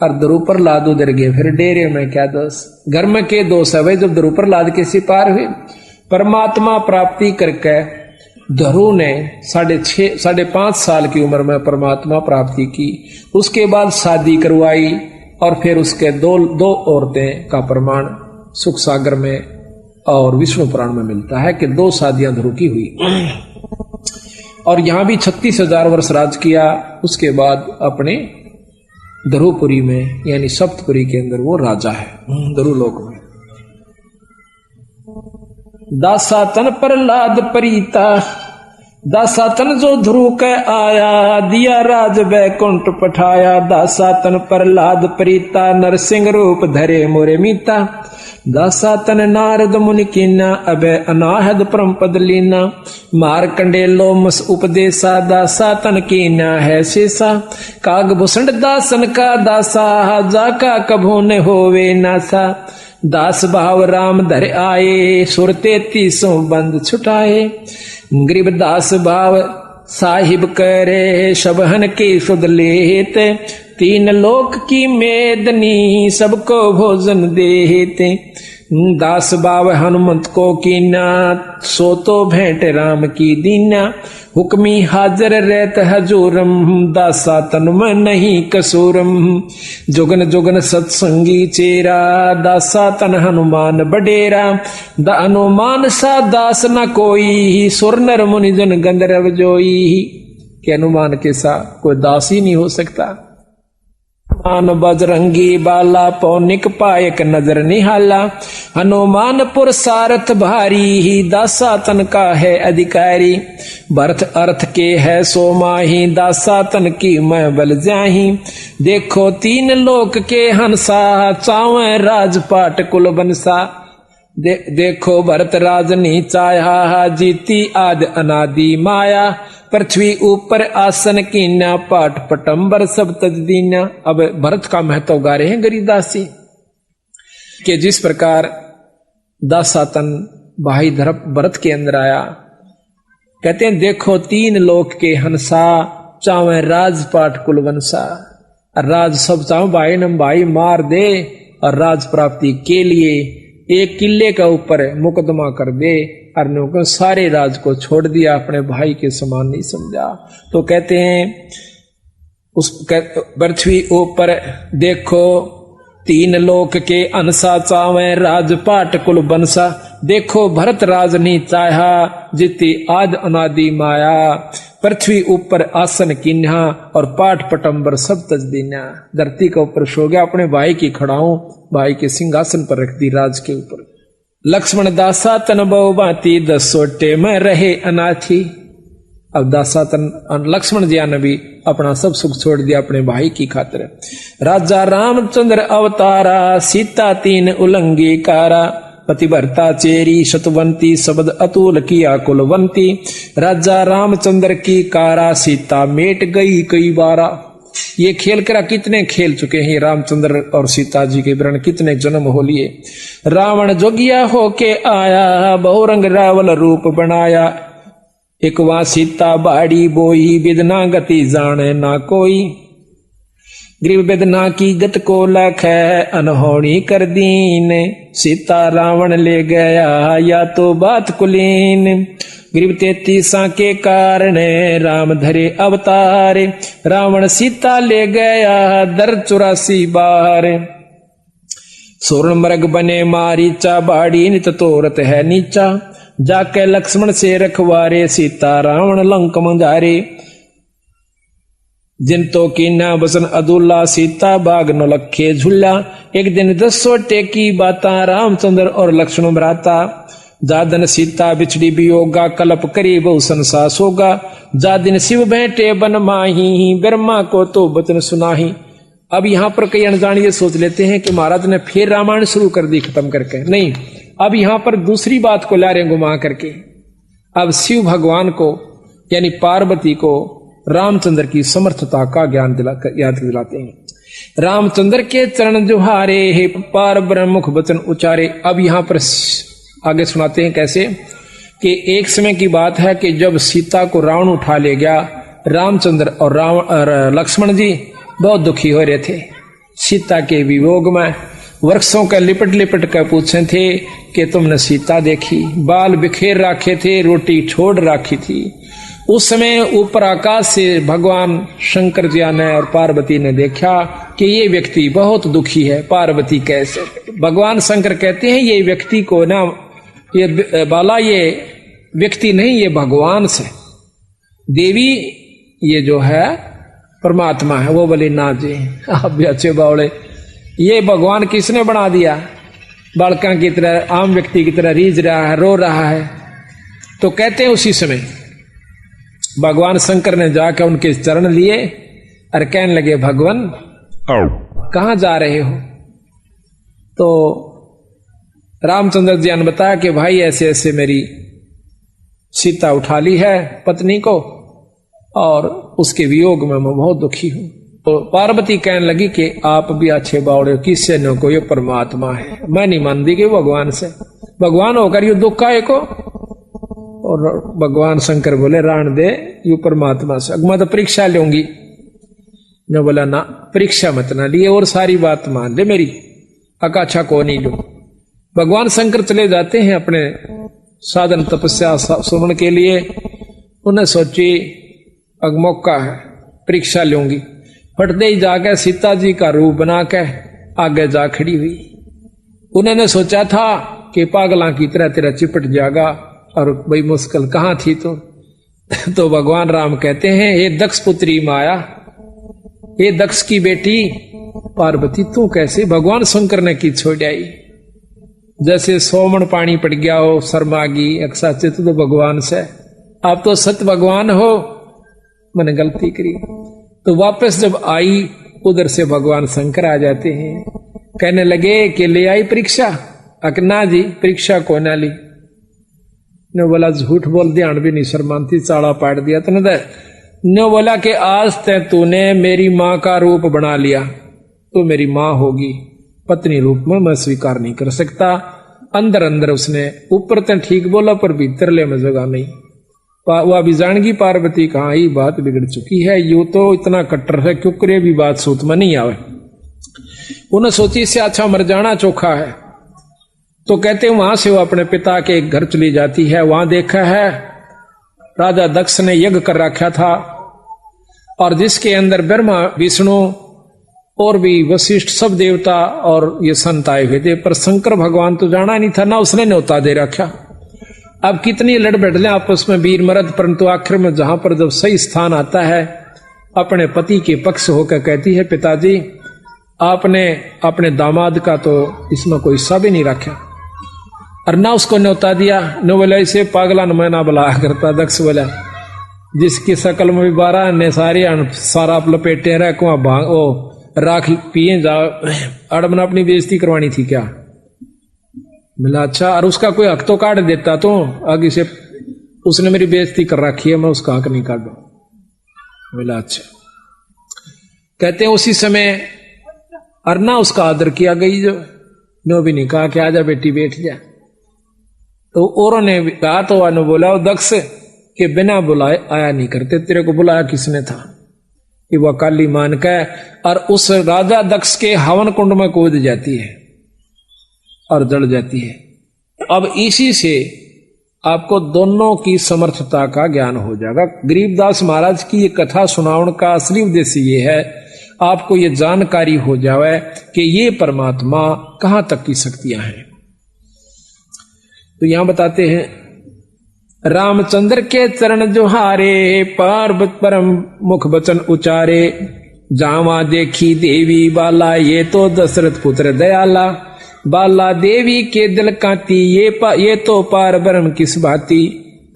और ध्रुव प्रहलाद उधर गए, फिर डेरे में क्या दोष, घर में के दोष है भाई। जब ध्रुव प्रहलाद के सिपार हुए, परमात्मा प्राप्ति करके ध्रुव ने 5.5 साल की उम्र में परमात्मा प्राप्ति की। उसके बाद शादी करवाई और फिर उसके दो औरतें का प्रमाण सुख सागर में और विष्णु पुराण में मिलता है कि 2 शादियां ध्रुव की हुई। और यहां भी 36,000 वर्ष राज किया। उसके बाद अपने ध्रुवपुरी में यानी सप्तपुरी के अंदर वो राजा है, ध्रुवलोक में। दासा तन प्रहलाद परीता, दासातन जो ध्रुव के आया, दिया राज बैकुंठ पठाया। दासातन प्रहलाद प्रीता, नरसिंह रूप धरे मोरे मीता। दासातन नारद मुनि कीना, अबे अनाहद परम पद लीना। मारकंडे लोमस उपदेशा, दासातन कीना है शेषा। कागभूषण दासन का दासा, जाका कभू न होवे नासा। दास भाव राम धर आए, सुर 33 बंद छुटाए। गरीब दास भाव साहिब करे, शबहन के सुध लेते। 3 लोक की मेदनी, सबको भोजन देते। दास भाव हनुमंत को कीना, सो तो भेंट राम की दीना। हुक्मी हाजर रहत हजूरम, दासा तन में नहीं कसूरम। जुगन जुगन सत्संगी चेरा, दासा तन हनुमान बडेरा। द हनुमान सा दास न कोई, सुर नर मुनि जन गंधर्व जोई। के हनुमान के सा कोई दास ही नहीं हो सकता। हनुमान बजरंगी बाला, पौनिक पायक नजर निहाला। हनुमान पुर सारथ भारी, दासा तन का है अधिकारी। भरत अर्थ के है सो माही, दासा तन की मैं बल जाही। देखो 3 लोक के हंसा, चावे राजपाट कुल बनसा। देखो भरत राजनी चाया, जीती आद अनादि माया। पृथ्वी ऊपर आसन कीना, पाठ पटंबर सब तज दीना। अब भरत का महत्व गा रहे हैं गरीदास जी कि जिस प्रकार दासातन भाई भरत के अंदर आया, कहते हैं देखो 3 लोक के हंसा, चावे राजपाट कुल वंसा। राज सब चाहो भाई नम भाई मार दे, और राज प्राप्ति के लिए एक किले का ऊपर मुकदमा कर दे। और सारे राज को छोड़ दिया, अपने भाई के समान नहीं समझा। तो कहते हैं उस पृथ्वी ऊपर देखो 3 लोक के अनसा, चावे राजपाट कुल बनसा। देखो भरत राज नहीं चाहा, जिति आद अनादि माया। पृथ्वी ऊपर आसन किन्हा, और पाठ पटंबर सब तज दीना। धरती के ऊपर सो गया, अपने भाई की खड़ाऊं भाई के सिंहासन पर रख दी राज के ऊपर। लक्ष्मण दासा तन बहु बाती, 10 सोटे में रहे अनाथी। अब दासा तन लक्ष्मण जी ने भी अपना सब सुख छोड़ दिया अपने भाई की खातिर। राजा रामचंद्र अवतारा, सीता 3 उलंगी कारा। पतिव्रता चेरी शतवंती, शब्द अतुल किया कुलवंती। राजा रामचंद्र की कारा, सीता मेट गई कई बारा। ये खेल करा कितने खेल चुके हैं रामचंद्र और सीता जी के वर्ण, कितने जन्म हो लिए। रावण जोगिया होके आया, बहुरंग रावल रूप बनाया। एक वहां सीता बाड़ी बोई, विदना गति जाने ना कोई। गरीब वेदना की गत को लख है, अनहोनी कर दीन। सीता रावण ले गया, या तो बात कुलीन। गरीब 33 के कारण, राम धरे अवतार। रावण सीता ले गया, दर 84 बार। स्वर्ण मृग बने मारीचा, बाड़ी नित तोरत है नीचा। जाके लक्ष्मण से रखवारे, सीता रावण लंक मंजारे। जिन तो कीना बसन अदुल्ला, सीता बाग न लखे झुल्ला। एक दिन 10 सोटे की बाता, रामचंद्र और लक्ष्मण भ्राता। जादन सीता बिछड़ी वियोगा, कलप करी बहु संसास होगा। जादिन शिव बैठे बन माही, ब्रह्मा को तो बचन सुनाही। अब यहाँ पर कई अनजान ये सोच लेते हैं कि महाराज ने फिर रामायण शुरू कर दी खत्म करके। नहीं, अब यहाँ पर दूसरी बात को ला रहे घुमा करके। अब शिव भगवान को यानी पार्वती को रामचंद्र की समर्थता का ज्ञान याद दिलाते हैं। रामचंद्र के चरण जुहारे, हे पार ब्रह्म मुख वचन उचारे। अब यहाँ पर आगे सुनाते हैं कैसे कि एक समय की बात है कि जब सीता को रावण उठा ले गया, रामचंद्र और लक्ष्मण जी बहुत दुखी हो रहे थे। सीता के वियोग में वृक्षों का लिपट लिपट कर पूछे थे कि तुमने सीता देखी? बाल बिखेर रखे थे, रोटी छोड़ रखी थी। उस समय ऊपर आकाश से भगवान शंकर जी ने और पार्वती ने देखा कि ये व्यक्ति बहुत दुखी है। पार्वती कैसे? भगवान शंकर कहते हैं ये व्यक्ति को ना, ये बाला ये व्यक्ति नहीं, ये भगवान से। देवी ये जो है परमात्मा है। वो बोले ना जी आप भी अच्छे बावड़े, ये भगवान किसने बना दिया? बालका की तरह, आम व्यक्ति की तरह रीझ रहा है, रो रहा है। तो कहते हैं उसी समय भगवान शंकर ने जाकर उनके चरण लिए और कहने लगे, भगवान कहां जा रहे हो? तो रामचंद्र जी ने बताया कि भाई ऐसे ऐसे मेरी सीता उठा ली है पत्नी को और उसके वियोग में मैं बहुत दुखी हूं। तो पार्वती कहने लगी कि आप भी अच्छे बावड़े, किससे न को ये परमात्मा है, मैं नहीं मानती कि भगवान से, भगवान होकर यू दुख आए को। और भगवान शंकर बोले, राण दे यू परमात्मा से, मैं तो परीक्षा लूंगी। ने बोला ना, परीक्षा मत ना लिए और सारी बात मान ले मेरी, अकाछा को नहीं लू। भगवान शंकर चले जाते हैं अपने साधन तपस्या सुमन के लिए। उन्हें सोची अब मौका है, परीक्षा लूंगी। फटते ही जाकर सीता जी का रूप बना के आगे जा खड़ी हुई। उन्होंने सोचा था कि पागला की तरह तेरा चिपट जाएगा, और भाई मुश्किल कहाँ थी तो भगवान राम कहते हैं, हे दक्ष पुत्री माया, हे दक्ष की बेटी पार्वती, तू कैसे भगवान शंकर ने की छोड़ आई? जैसे सोमन पानी पड़ गया हो, शर्मागी अक्सा चित तो भगवान से, आप तो सत्य भगवान हो, मैंने गलती करी। तो वापस जब आई उधर से भगवान शंकर आ जाते हैं, कहने लगे कि ले आई परीक्षा? अकना जी परीक्षा को ना ली। ने बोला झूठ बोल, ध्यान भी नहीं शर्मानती, चाड़ा पाट दिया तने। ने बोला कि आज तक तूने मेरी माँ का रूप बना लिया, तो मेरी माँ होगी, पत्नी रूप में मैं स्वीकार नहीं कर सकता। अंदर अंदर उसने ऊपर तक ठीक बोला पर भीतर ले में जगह नहीं। वह भी जानगी पार्वती कहाँ ही बात बिगड़ चुकी है, यू तो इतना कट्टर है क्यों करे भी बात सूत में नहीं आवे। उन्हें सोची इससे अच्छा मर जाना चोखा है। तो कहते वहां से वो अपने पिता के घर चली जाती है। वहां देखा है राजा दक्ष ने यज्ञ कर रखा था, और जिसके अंदर ब्रह्मा विष्णु और भी वशिष्ठ सब देवता और ये संत आए हुए थे, पर शंकर भगवान तो जाना नहीं था ना, उसने न्योता दे रखा। अब कितनी लड़ बैठले आपस में वीर मर्द, परंतु आखिर में जहां पर जब सही स्थान आता है, अपने पति के पक्ष होकर कहती है, पिताजी आपने अपने दामाद का तो इसमें कोई हिस्सा भी नहीं रखा और ना उसको न्योता दिया। न बोला इसे पागला न मैं ना बुलाया करता। दक्ष बोला जिसकी शकल में भी 12 ने सारा लपेटे रह कुआ भांग ओ राख पिए जा, अड़मन अपनी बेइज्जती करवानी थी क्या? मिला अच्छा, और उसका कोई हक तो काट देता, तो आगे से उसने मेरी बेइज्जती कर रखी है, मैं उसका हक नहीं काटू। मिला अच्छा। कहते हैं उसी समय अरना उसका आदर किया गई, जो नो भी नहीं कहा कि आजा बेटी बैठ जा। तो औरों ने कहा तो वह बोला दक्ष के बिना बुलाए आया नहीं करते, तेरे को बुलाया किसने था? कि वह काली मान का, और उस राजा दक्ष के हवन कुंड में कूद जाती है और जड़ जाती है। अब इसी से आपको दोनों की समर्थता का ज्ञान हो जाएगा। गरीबदास महाराज की ये कथा सुनाउन का असली उद्देश्य ये है, आपको ये जानकारी हो जाए कि ये परमात्मा कहां तक की शक्तियां हैं। तो यहां बताते हैं, रामचंद्र के चरण जोहारे, पार्वत परम मुख बचन उचारे, जावा देखी देवी बाला, ये तो दशरथ पुत्र दयाला, बाला देवी के दिल काती, ये तो पार ब्रह्म किस भांति,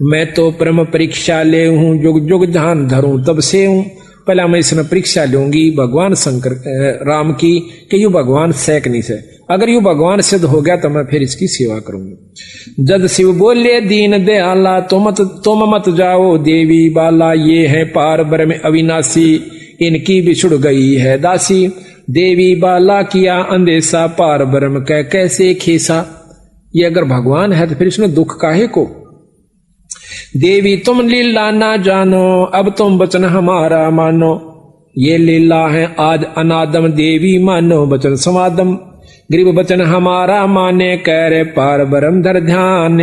मैं तो परम परीक्षा ले हूं, जुग जुग ध्यान धरूं तब से हूं। पहला मैं इसमें परीक्षा लूंगी भगवान शंकर राम की कि यू भगवान सैक नहीं से, अगर यू भगवान सिद्ध हो गया तो मैं फिर इसकी सेवा करूंगी। जद शिव बोले दीन दयाला, तुम मत जाओ देवी बाला, ये है पार ब्रह्म अविनाशी, इनकी बिछुड़ गई है दासी, देवी बाला किया अंदेशा, पार ब्रह्म कह कैसे खेसा। ये अगर भगवान है तो फिर इसमें दुख काहे को? देवी तुम लीला ना जानो, अब तुम वचन हमारा मानो, ये लीला है आज अनादम, देवी मानो वचन समादम, गरीब वचन हमारा माने, कह रे पार ब्रह्म धर ध्यान,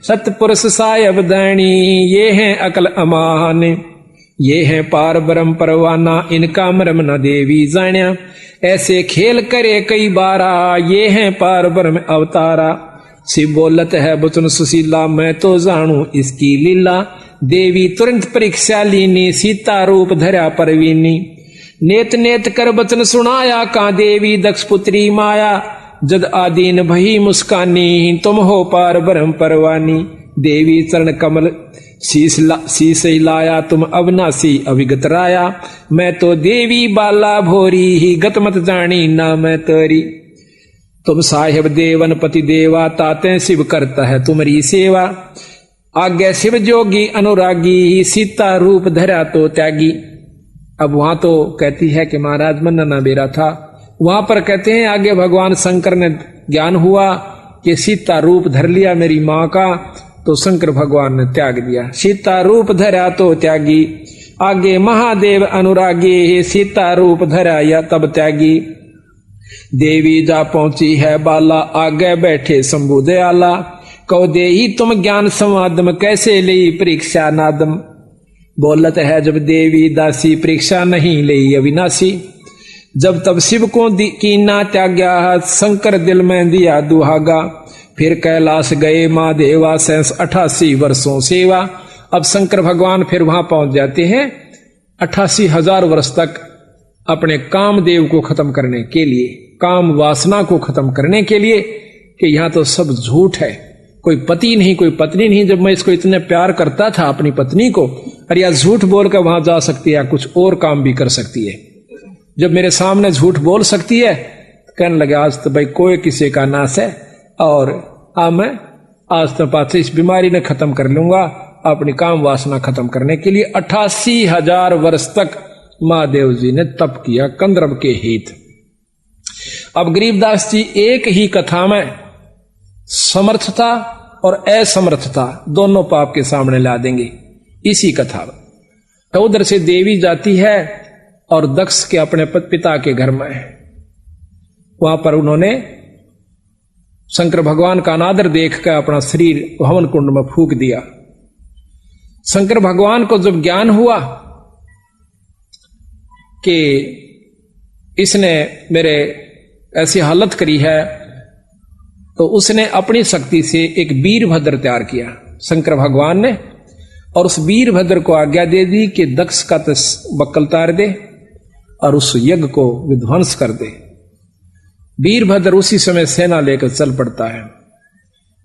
सतपुरुष सायब दैनी, ये है अकल अमान, ये है पार ब्रह्म परवाना, इनका मरम न देवी जान्या, ऐसे खेल करे कई बारा, ये है पार ब्रह्म अवतारा, शिव बोलत है वचन सुशीला, मैं तो जानू इसकी लीला, देवी तुरंत परीक्षा लीनी, सीता रूप धरा परवीनी, नेत नेत कर वचन सुनाया, का देवी दक्ष पुत्री माया, जद आदीन भई मुस्कानी, तुम हो पार ब्रह्म परवानी, देवी चरण कमल शीस लाया तुम अविनाशी अविगत राया, मैं तो देवी बाला भोरी ही गत मत जानी ना मैं तोरी। तुम साहेब देवन पति देवा, ताते शिव करता है तुम्हारी सेवा। आज्ञा शिव जोगी अनुरागी, सीता रूप धरा तो त्यागी। अब वहां तो कहती है कि महाराज मनना बेरा था, वहां पर कहते हैं आगे भगवान शंकर ने ज्ञान हुआ कि सीता रूप धर लिया मेरी मां का, तो शंकर भगवान ने त्याग दिया। सीता रूप धरा तो त्यागी, आगे महादेव अनुरागी, सीता रूप धरा या तब त्यागी। देवी जा पहुंची है बाला, आगे बैठे शंभु दयाला। कहो दे ही तुम ज्ञान संवादम, कैसे ली परीक्षा नादम। बोलत है जब देवी दासी, परीक्षा नहीं ली अविनाशी। जब तब शिव को कीना त्याग्या, शंकर दिल में दिया दुहागा। फिर कैलाश गए महादेवा, 88 वर्षों सेवा। अब शंकर भगवान फिर वहां पहुंच जाते हैं 88,000 वर्ष तक अपने कामदेव को खत्म करने के लिए, काम वासना को खत्म करने के लिए, कि यहां तो सब झूठ है, कोई पति नहीं कोई पत्नी नहीं। जब मैं इसको इतने प्यार करता था अपनी पत्नी को, अरे यार झूठ बोलकर वहां जा सकती है, कुछ और काम भी कर सकती है। जब मेरे सामने झूठ बोल सकती है, तो कहने लगे आज तो भाई कोई किसी का नाश है, और मैं आज तो पास इस बीमारी ने खत्म कर लूंगा, अपनी काम वासना खत्म करने के लिए 88,000 वर्ष तक महादेव जी ने तप किया कंदर्प के हित। अब गरीबदास जी एक ही कथा में समर्थता और असमर्थता दोनों पाप के सामने ला देंगे इसी कथा में। तो उधर से देवी जाती है और दक्ष के अपने पिता के घर में, वहां पर उन्होंने शंकर भगवान का अनादर देखकर अपना शरीर हवन कुंड में फूंक दिया। शंकर भगवान को जब ज्ञान हुआ कि इसने मेरे ऐसी हालत करी है, तो उसने अपनी शक्ति से एक वीरभद्र तैयार किया शंकर भगवान ने, और उस वीरभद्र को आज्ञा दे दी कि दक्ष का बक्कल तार दे और उस यज्ञ को विध्वंस कर दे। वीरभद्र उसी समय सेना लेकर चल पड़ता है।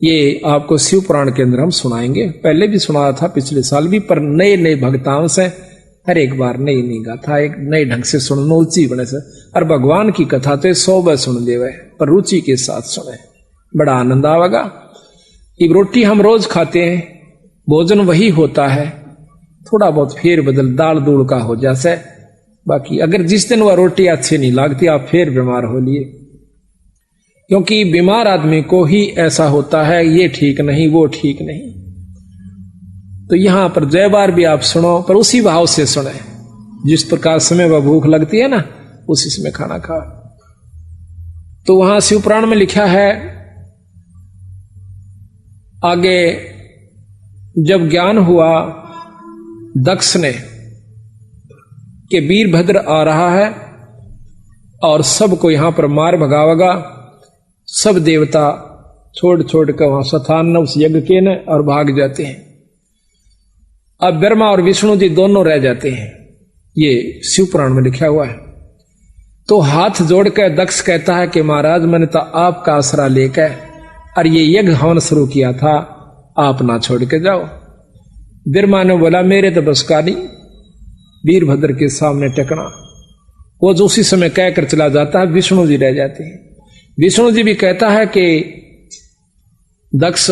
ये आपको शिव पुराण के अंदर हम सुनाएंगे, पहले भी सुनाया था पिछले साल भी, पर नए नए भक्ताओं से हर एक बार नई नई गाथा एक नए ढंग से सुनना रुचि बने से। और भगवान की कथा तो 100 बार सुन देवे, पर रुचि के साथ सुने, बड़ा आनंद आवेगा। कि रोटी हम रोज खाते हैं, भोजन वही होता है, थोड़ा बहुत फेर बदल दाल दूल का हो जैसे, बाकी अगर जिस दिन वह रोटी अच्छी नहीं लगती आप फिर बीमार हो लिए, क्योंकि बीमार आदमी को ही ऐसा होता है, ये ठीक नहीं वो ठीक नहीं। तो यहां पर जय बार भी आप सुनो, पर उसी भाव से सुने जिस प्रकार समय वह भूख लगती है ना, उसी समय खाना खाओ। तो वहां शिव पुराण में लिखा है आगे, जब ज्ञान हुआ दक्ष ने कि वीरभद्र आ रहा है और सबको यहां पर मार भगावेगा, सब देवता छोड़ छोड़ कर वहां सथान उस यज्ञ के न और भाग जाते हैं। अब ब्रह्मा और विष्णु जी दोनों रह जाते हैं, ये शिव पुराण में लिखा हुआ है। तो हाथ जोड़कर दक्ष कहता है कि महाराज मैंने तो आपका आसरा लेकर और ये यज्ञ हवन शुरू किया था, आप ना छोड़ के जाओ। ब्रह्मा ने बोला मेरे तो बस का नहीं वीरभद्र के सामने टकना। वो जो उसी समय कहकर चला जाता है, विष्णु जी रह जाते हैं। विष्णु जी भी कहता है कि दक्ष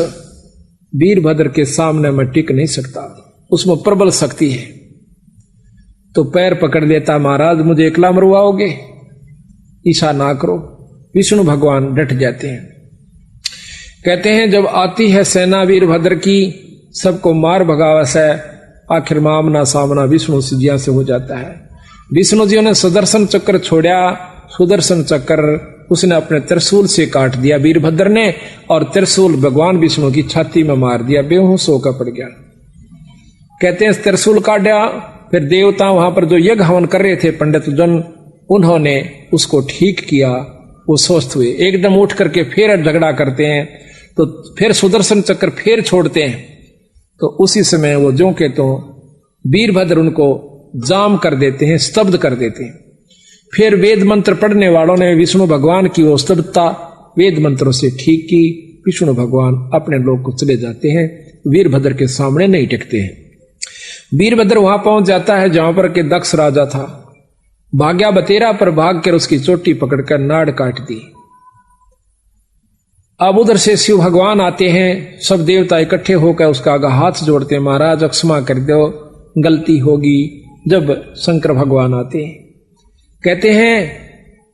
वीरभद्र के सामने मैं टिक नहीं सकता, उसमें प्रबल शक्ति है। तो पैर पकड़ लेता, महाराज मुझे एकला मरवाओगे, ईसा ना करो। विष्णु भगवान डट जाते हैं, कहते हैं जब आती है सेना वीरभद्र की, सबको मार भगावा से आखिर में आमना सामना विष्णु जी से हो जाता है। विष्णु जी ने सुदर्शन चक्र छोड़ा, सुदर्शन चक्र उसने अपने त्रिशूल से काट दिया वीरभद्र ने, और त्रिशूल भगवान विष्णु की छाती में मार दिया, बेहोश होकर पड़ गया। कहते हैं त्रिशूल काटा, फिर देवता वहां पर जो यज्ञ हवन कर रहे थे पंडित जन, उन्होंने उसको ठीक किया, वो स्वस्थ हुए। एकदम उठ करके फिर झगड़ा करते हैं, तो फिर सुदर्शन चक्र फिर छोड़ते हैं। तो उसी समय वो जो के तो वीरभद्र उनको जाम कर देते हैं, स्तब्ध कर देते हैं। फिर वेद मंत्र पढ़ने वालों ने विष्णु भगवान की वो स्तब्धता वेद मंत्रों से ठीक की। विष्णु भगवान अपने लोक को चले जाते हैं, वीरभद्र के सामने नहीं टिकते हैं। वीरभद्र वहां पहुंच जाता है जहां पर के दक्ष राजा था। भाग्या बतेरा पर भाग कर उसकी चोटी पकड़कर नाड़ काट दी। अब उधर से शिव भगवान आते हैं, सब देवता इकट्ठे होकर उसका आगे हाथ जोड़ते हैं, महाराज क्षमा कर दो, गलती होगी। जब शंकर भगवान आते हैं, कहते हैं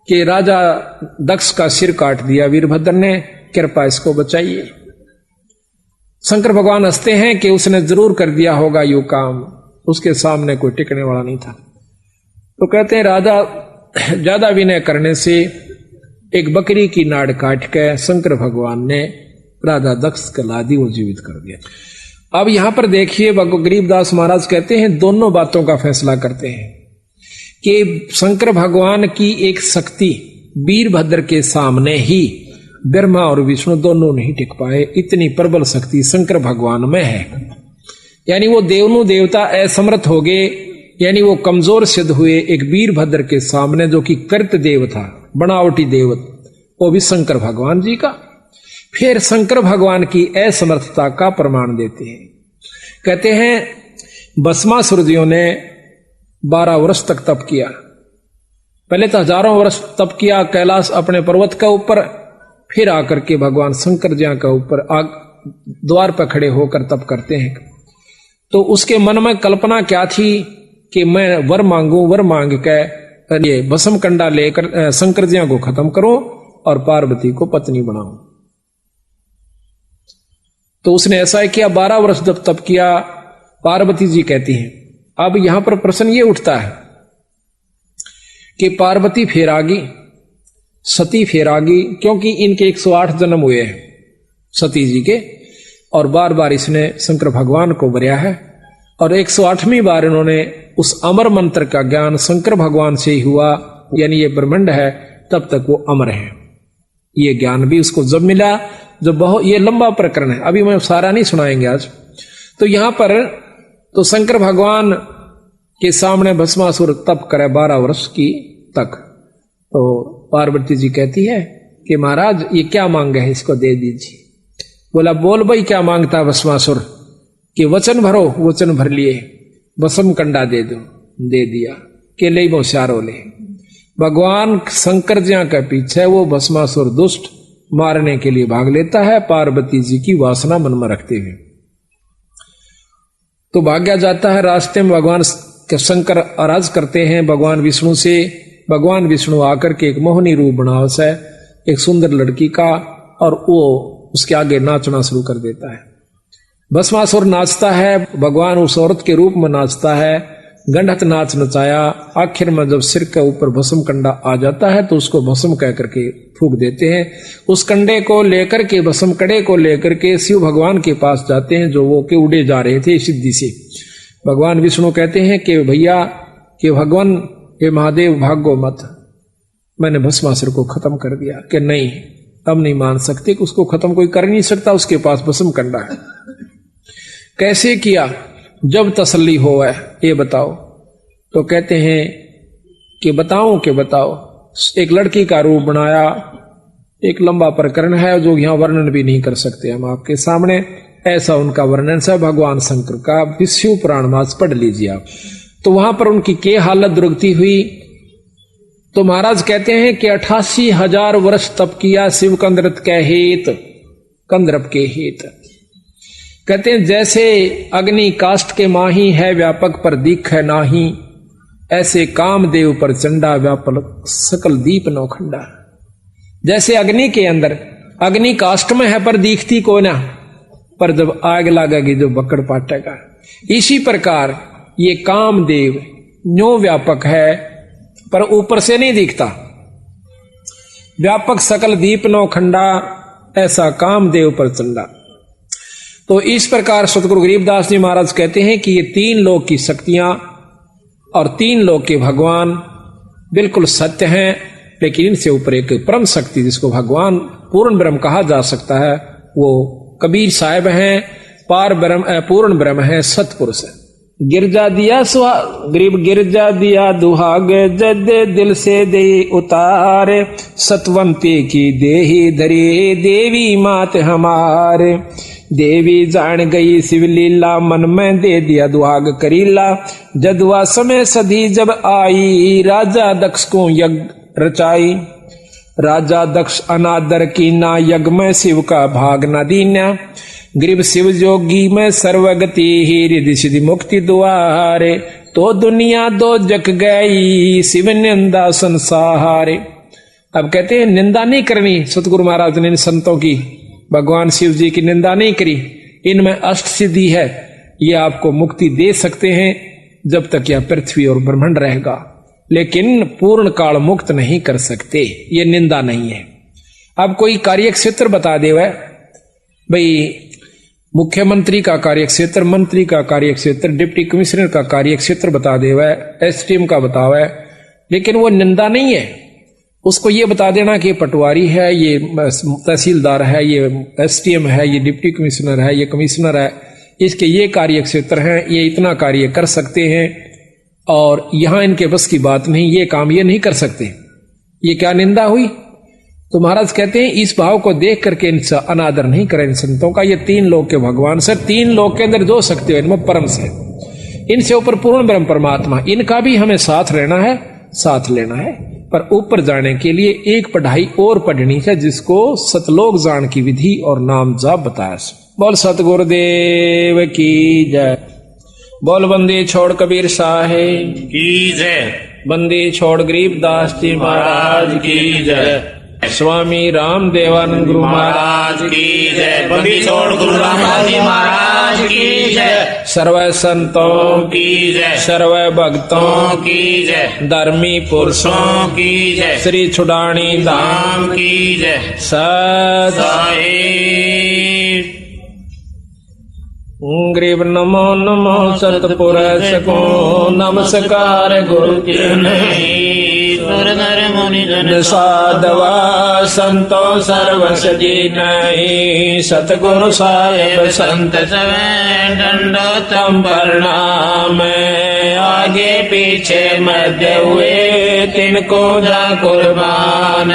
कि राजा दक्ष का सिर काट दिया वीरभद्र ने, कृपा इसको बचाइए। शंकर भगवान हंसते हैं कि उसने जरूर कर दिया होगा यू काम, उसके सामने कोई टिकने वाला नहीं था। तो कहते हैं राजा ज्यादा विनय करने से एक बकरी की नाड़ काट के शंकर भगवान ने राजा दक्ष का लादी वो जीवित कर दिया। अब यहां पर देखिए गरीबदास महाराज कहते हैं दोनों बातों का फैसला करते हैं कि शंकर भगवान की एक शक्ति वीरभद्र के सामने ही ब्रह्मा और विष्णु दोनों नहीं टिक पाए। इतनी प्रबल शक्ति शंकर भगवान में है, यानी वो देवनु देवता असमर्थ हो गए, यानी वो कमजोर सिद्ध हुए एक वीरभद्र के सामने जो कि कृत देव था, बनावटी देव, वो भी शंकर भगवान जी का। फिर शंकर भगवान की असमर्थता का प्रमाण देते हैं। कहते हैं भस्मासुर जी ने 12 वर्ष तक तप किया। पहले तो हजारों वर्ष तप किया कैलाश अपने पर्वत के ऊपर, फिर आकर के भगवान शंकर जी के ऊपर द्वार पर खड़े होकर तप करते हैं। तो उसके मन में कल्पना क्या थी कि मैं वर मांगू, वर मांग के ये भस्म कंडा लेकर शंकर जी को खत्म करो और पार्वती को पत्नी बनाऊं। तो उसने ऐसा किया, 12 वर्ष जब तप किया। पार्वती जी कहती हैं, अब यहां पर प्रश्न ये उठता है कि पार्वती फिर आ गई, सती फिर आ गई, क्योंकि इनके 108 जन्म हुए हैं सती जी के, और बार बार इसने शंकर भगवान को वरया है। और 108वीं बार इन्होंने उस अमर मंत्र का ज्ञान शंकर भगवान से ही हुआ, यानी ये ब्रह्मांड है तब तक वो अमर है। ये ज्ञान भी उसको जब मिला, जो बहुत ये लंबा प्रकरण है, अभी मैं सारा नहीं सुनाएंगे आज। तो यहां पर तो शंकर भगवान के सामने भस्मासुर तप करे 12 वर्ष की तक। तो पार्वती जी कहती है कि महाराज ये क्या मांगे है, इसको दे दीजिए। बोला बोल भाई क्या मांगता है भस्मासुर, कि वचन भरो, वचन भर लिए, भस्म कंडा दे दो, दे दिया। के ले वो श्यारो ले। भगवान शंकर जी के पीछे वो भस्मासुर दुष्ट मारने के लिए भाग लेता है, पार्वती जी की वासना मन में रखते हुए। तो भाग्या जाता है। रास्ते में भगवान शंकर आराज करते हैं भगवान विष्णु से। भगवान विष्णु आकर के एक मोहनी रूप बनावस है एक सुंदर लड़की का, और वो उसके आगे नाचना शुरू कर देता है। भस्मासुर नाचता है, भगवान उस औरत के रूप में नाचता है, गंडहत नाच नचाया। आखिर में जब सिर के ऊपर भस्म कंडा आ जाता है तो उसको भस्म कह करके फूंक देते हैं। उस कंडे को लेकर के, भस्म कड़े को लेकर के शिव भगवान के पास जाते हैं, जो वो के उड़े जा रहे थे सिद्धि से। भगवान विष्णु कहते हैं कि भैया, कि भगवान, ये महादेव भागो मत, मैंने भस्मासुर को खत्म कर दिया। कि नहीं, अब नहीं मान सकते कि उसको खत्म कोई कर नहीं सकता, उसके पास भस्म कंडा है। कैसे किया, जब तसल्ली हो है ये बताओ। तो कहते हैं कि बताओ। एक लड़की का रूप बनाया, एक लंबा प्रकरण है जो यहां वर्णन भी नहीं कर सकते हम आपके सामने। ऐसा उनका वर्णन है भगवान शंकर का, विष्णु पुराण मास पढ़ लीजिए आप। तो वहां पर उनकी के हालत दुर्गति हुई। तो महाराज कहते हैं कि 88,000 वर्ष तप किया शिव कंदरत के हेत, कंदरप के हेत। कहते हैं जैसे अग्नि काष्ठ के माही है, व्यापक पर दीख है नाही, ऐसे कामदेव पर चंडा व्यापक सकल दीप नौखंडा। जैसे अग्नि के अंदर, अग्नि काष्ठ में है पर दिखती को ना, पर जब आग लगेगी जो बकड़ पाटेगा। इसी प्रकार ये कामदेव न्यो व्यापक है पर ऊपर से नहीं दिखता। व्यापक सकल दीप नौखंडा, ऐसा कामदेव पर चंडा। तो इस प्रकार सतगुरु गरीबदास जी महाराज कहते हैं कि ये 3 लोक की शक्तियां और 3 लोक के भगवान बिल्कुल सत्य हैं, लेकिन इनसे ऊपर एक परम शक्ति जिसको भगवान पूर्ण ब्रह्म कहा जा सकता है, वो कबीर साहब हैं, पार ब्रह्म, पूर्ण ब्रह्म है, सतपुरुष है। गिरजा दिया गरीब गिरजा दिया दुहाग, जद दिल से दे उतारे, सतवंती की देही धरे देवी मात हमारे। देवी जान गई शिवलीला, मन में दे दिया दुहाग करीला। जदुआ समय सदी जब आई, राजा दक्ष को यज्ञ रचाई। राजा दक्ष अनादर कीना, यज्ञ में शिव का भाग न दीना। गरीब शिव जोगी में सर्वगति, रिद्धि सिद्धि मुक्ति द्वारे। तो दुनिया दो जग गई, शिव निंदा संसारे। अब कहते हैं निंदा नहीं करनी, सतगुरु महाराज ने इन संतों की, भगवान शिव जी की निंदा नहीं करी। इनमें अष्ट सिद्धि है, ये आपको मुक्ति दे सकते हैं जब तक यह पृथ्वी और ब्रह्मांड रहेगा, लेकिन पूर्ण काल मुक्त नहीं कर सकते, ये निंदा नहीं है। अब कोई कार्य क्षेत्र बता दे, वह भाई मुख्यमंत्री का कार्य क्षेत्र, मंत्री का कार्य क्षेत्र, डिप्टी कमिश्नर का कार्य क्षेत्र बता दे, वह एसडीएम का बतावे, लेकिन वो निंदा नहीं है। उसको ये बता देना कि पटवारी है, ये तहसीलदार है, ये एसडीएम है, ये डिप्टी कमिश्नर है, ये कमिश्नर है, इसके ये कार्य क्षेत्र हैं, ये इतना कार्य कर सकते हैं और यहां इनके बस की बात नहीं, ये काम ये नहीं कर सकते। ये क्या निंदा हुई? तो महाराज कहते हैं इस भाव को देख करके इनसे अनादर नहीं करें इन संतों का। ये तीन लोक के भगवान से, तीन लोक के अंदर जो शक्ति है इनमें परम से, इनसे ऊपर पूर्ण ब्रह्म परमात्मा, इनका भी हमें साथ रहना है, साथ लेना है। पर ऊपर जाने के लिए एक पढ़ाई और पढ़नी है, जिसको सतलोक जान की विधि और नाम जाप बताया। बोल सतगुरुदेव की जय। बोल बंदी छोड़ कबीर साहेब की जय। बंदी छोड़ गरीबदास जी महाराज की जय। स्वामी राम देवानंद गुरु महाराज की जय। बंदी छोड़ गुरु रामदास जी महाराज की जय। सर्व संतों की जय। सर्व भक्तों की जय। धर्मी पुरुषों की जय। श्री छुड़ानी धाम की जय। सत साहिब। गरीब नमो नमो सतपुरुष को नमस्कार गुरु की नर मुनि जन साधवा संतो सर्व सजी नहीं। सतगुरु साहेब संत सवे दंडोतम प्रणाम। आगे पीछे मध्य हुए तिनको जा कुर्बान।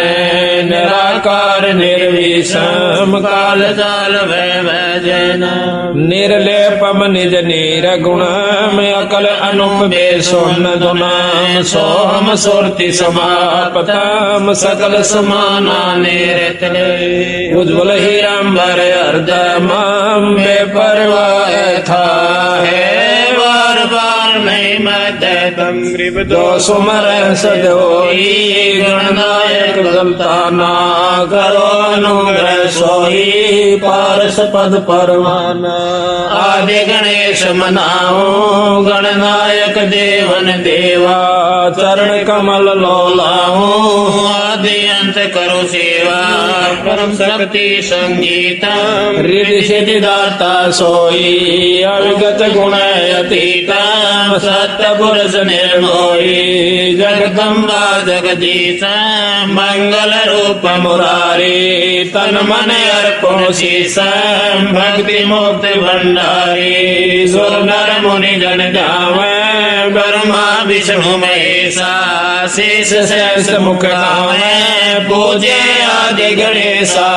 निराकार निर्विषम काल जाल भैजन। निर्लेपम निज नीर गुण में अकल अनुप बेसोन दुनाम। सोम सुरति समापतम सकल समाना निरतले। उज्ज्वल हीरांबर अर्धमाम बेपरवाह था है। बार बार नहीं मदतम गरीब दो सुमर सदोई। गणनायक गलता ना करो अनुग्रह सोई। पारस पद परवाना आदि गणेश मनाओ। गणनायक देवन देवा चरण कमल लोलाओ। आदि अंत करो सेवा परम शक्ति संगीतम। रिद्धि सिद्धि दाता सोई। अविगत गुण अतीतम। सत्य पुरुष निर्मोही। जगदम्बा जगदीश मंगल रूप मुरारी। तन मन अर्पण शीशम। भक्ति मुक्ति भंडारी। सुर नर मुनि जन जावे। ब्रह्मा विष्णु महेशा। शेष शेष मुख गावे। पूजे आदि गणेशा।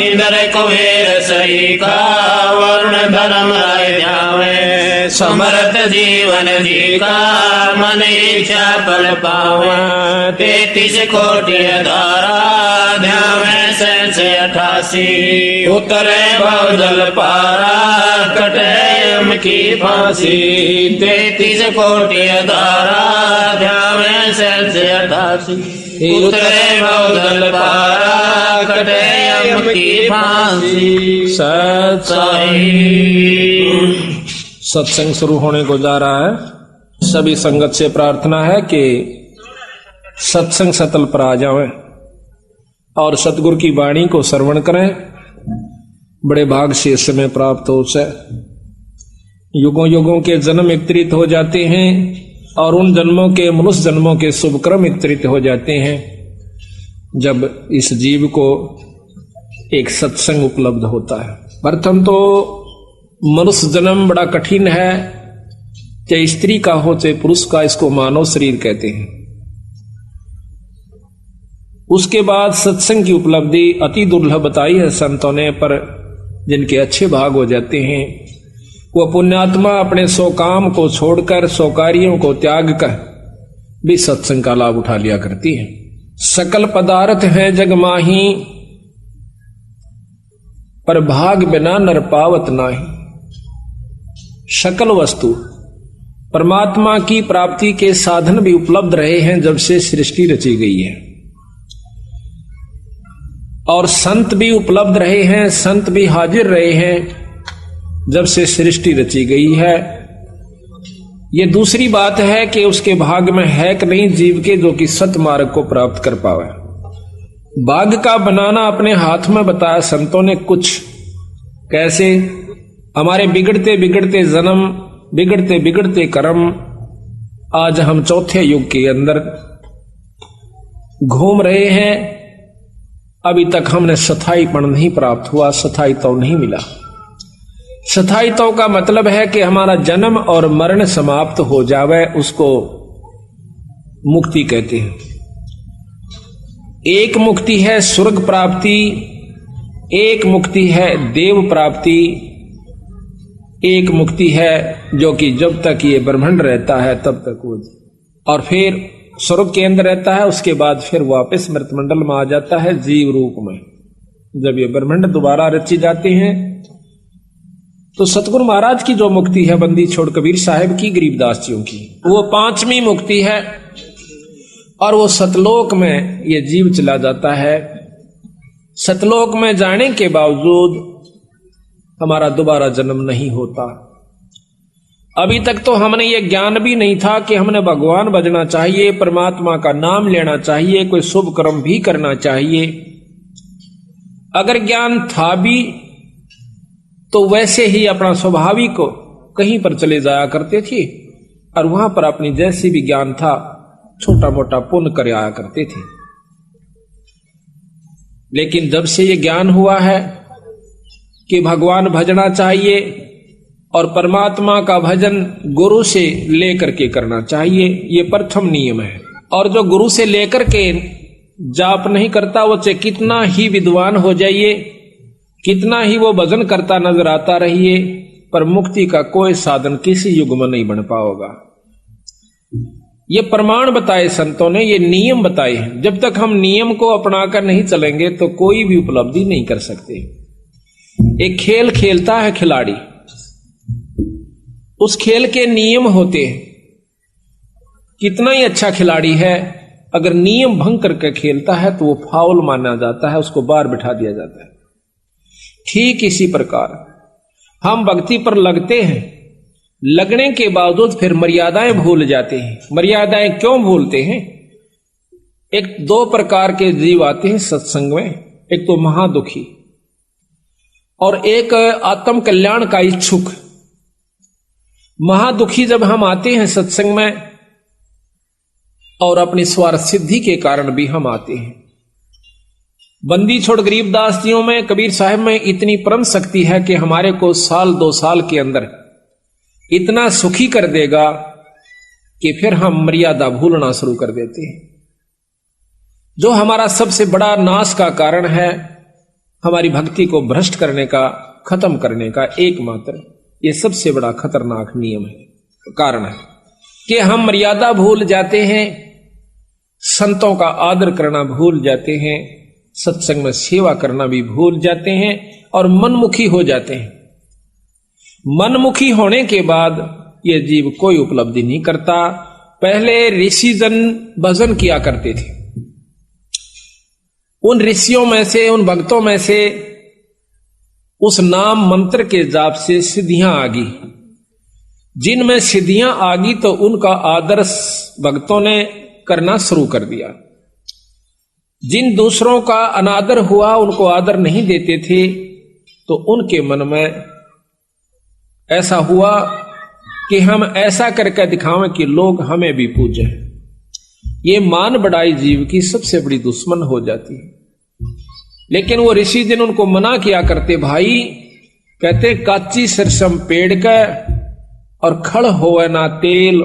इंद्र कुबेर सरीका। वरुण धर्म राय जावे। समर्थ जीवन जी का मन इच्छा पल पावे। 33 कोटि धारा ध्यावे से 88। उतरे भवजल पारा कटे यम की फांसी। 33 कोटि धारा ध्यावे से 88। उतरे भवजल पारा कटे यम की फांसी। सत साहिब। सत्संग शुरू होने को जा रहा है। सभी संगत से प्रार्थना है कि सत्संग सतल पर आ जाएं और सतगुरु की वाणी को श्रवण करें। बड़े भाग से इस समय प्राप्त हो से युगों युगों के जन्म एकत्रित हो जाते हैं और उन जन्मों के मनुष्य जन्मों के शुभ कर्म एकत्रित हो जाते हैं जब इस जीव को एक सत्संग उपलब्ध होता है। प्रथम तो मनुष्य जन्म बड़ा कठिन है, चाहे स्त्री का हो चाहे पुरुष का, इसको मानव शरीर कहते हैं। उसके बाद सत्संग की उपलब्धि अति दुर्लभ बताई है संतों ने, पर जिनके अच्छे भाग हो जाते हैं, वह पुण्यात्मा अपने सौ काम को छोड़कर, सौ कार्यों को त्याग कर भी सत्संग का लाभ उठा लिया करती है। सकल पदार्थ है जग माही, पर भाग बिना नर पावत नाही। सकल वस्तु परमात्मा की प्राप्ति के साधन भी उपलब्ध रहे हैं जब से सृष्टि रची गई है, और संत भी उपलब्ध रहे हैं, संत भी हाजिर रहे हैं जब से सृष्टि रची गई है। ये दूसरी बात है कि उसके भाग में है कि नहीं जीव के जो कि सत मार्ग को प्राप्त कर पावे। भाग का बनाना अपने हाथ में बताया संतों ने कुछ। कैसे? हमारे बिगड़ते बिगड़ते जन्म, बिगड़ते बिगड़ते कर्म, आज हम चौथे युग के अंदर घूम रहे हैं। अभी तक हमने स्थायीपन नहीं प्राप्त हुआ, स्थायित्व नहीं मिला। स्थायित्व का मतलब है कि हमारा जन्म और मरण समाप्त हो जावे, उसको मुक्ति कहते हैं। एक मुक्ति है स्वर्ग प्राप्ति, एक मुक्ति है देव प्राप्ति, एक मुक्ति है जो कि जब तक ये ब्रह्मांड रहता है तब तक वो, और फिर स्वर्ग के अंदर रहता है, उसके बाद फिर वापस मृतमंडल में आ जाता है जीव रूप में। जब ये ब्रह्मांड दोबारा रची जाते हैं तो सतगुरु महाराज की जो मुक्ति है, बंदी छोड़ कबीर साहब की, गरीबदास जियों की, वो पांचवी मुक्ति है। और वो सतलोक में ये जीव चला जाता है। सतलोक में जाने के बावजूद हमारा दोबारा जन्म नहीं होता। अभी तक तो हमने ये ज्ञान भी नहीं था कि हमने भगवान भजना चाहिए, परमात्मा का नाम लेना चाहिए, कोई शुभ कर्म भी करना चाहिए। अगर ज्ञान था भी तो वैसे ही अपना स्वाभाविक कहीं पर चले जाया करते थे, और वहां पर अपनी जैसी भी ज्ञान था छोटा मोटा पुण्य कर आया करते थे। लेकिन जब से ये ज्ञान हुआ है कि भगवान भजना चाहिए और परमात्मा का भजन गुरु से लेकर के करना चाहिए, ये प्रथम नियम है। और जो गुरु से लेकर के जाप नहीं करता, वो चाहे कितना ही विद्वान हो जाइए, कितना ही वो भजन करता नजर आता रहिए, पर मुक्ति का कोई साधन किसी युग में नहीं बन पाओगा। ये प्रमाण बताए संतों ने, ये नियम बताए हैं। जब तक हम नियम को अपनाकर नहीं चलेंगे तो कोई भी उपलब्धि नहीं कर सकते। एक खेल खेलता है खिलाड़ी, उस खेल के नियम होते हैं। कितना ही अच्छा खिलाड़ी है, अगर नियम भंग करके खेलता है तो वो फाउल माना जाता है, उसको बाहर बिठा दिया जाता है। ठीक इसी प्रकार हम भक्ति पर लगते हैं, लगने के बावजूद फिर मर्यादाएं भूल जाते हैं। मर्यादाएं क्यों भूलते हैं? एक दो प्रकार के जीव आते हैं सत्संग में, एक तो महादुखी और एक आत्म कल्याण का इच्छुक। महादुखी जब हम आते हैं सत्संग में, और अपनी स्वार्थ सिद्धि के कारण भी हम आते हैं। बंदी छोड़ गरीबदास जियों में, कबीर साहब में इतनी परम शक्ति है कि हमारे को साल 2 साल के अंदर इतना सुखी कर देगा कि फिर हम मर्यादा भूलना शुरू कर देते हैं। जो हमारा सबसे बड़ा नाश का कारण है, हमारी भक्ति को भ्रष्ट करने का, खत्म करने का एकमात्र ये सबसे बड़ा खतरनाक नियम है, कारण है कि हम मर्यादा भूल जाते हैं, संतों का आदर करना भूल जाते हैं, सत्संग में सेवा करना भी भूल जाते हैं और मनमुखी हो जाते हैं। मनमुखी होने के बाद ये जीव कोई उपलब्धि नहीं करता। पहले ऋषि जन भजन किया करते थे, उन ऋषियों में से, उन भक्तों में से उस नाम मंत्र के जाप से सिद्धियां आ गई। जिनमें सिद्धियां आ गई तो उनका आदर भक्तों ने करना शुरू कर दिया। जिन दूसरों का अनादर हुआ, उनको आदर नहीं देते थे, तो उनके मन में ऐसा हुआ कि हम ऐसा करके दिखावें कि लोग हमें भी पूजें। ये मान बढ़ाई जीव की सबसे बड़ी दुश्मन हो जाती है। लेकिन वो ऋषि जिन उनको मना किया करते, भाई कहते काची सरसम पेड़ का और खड़ होवे ना तेल,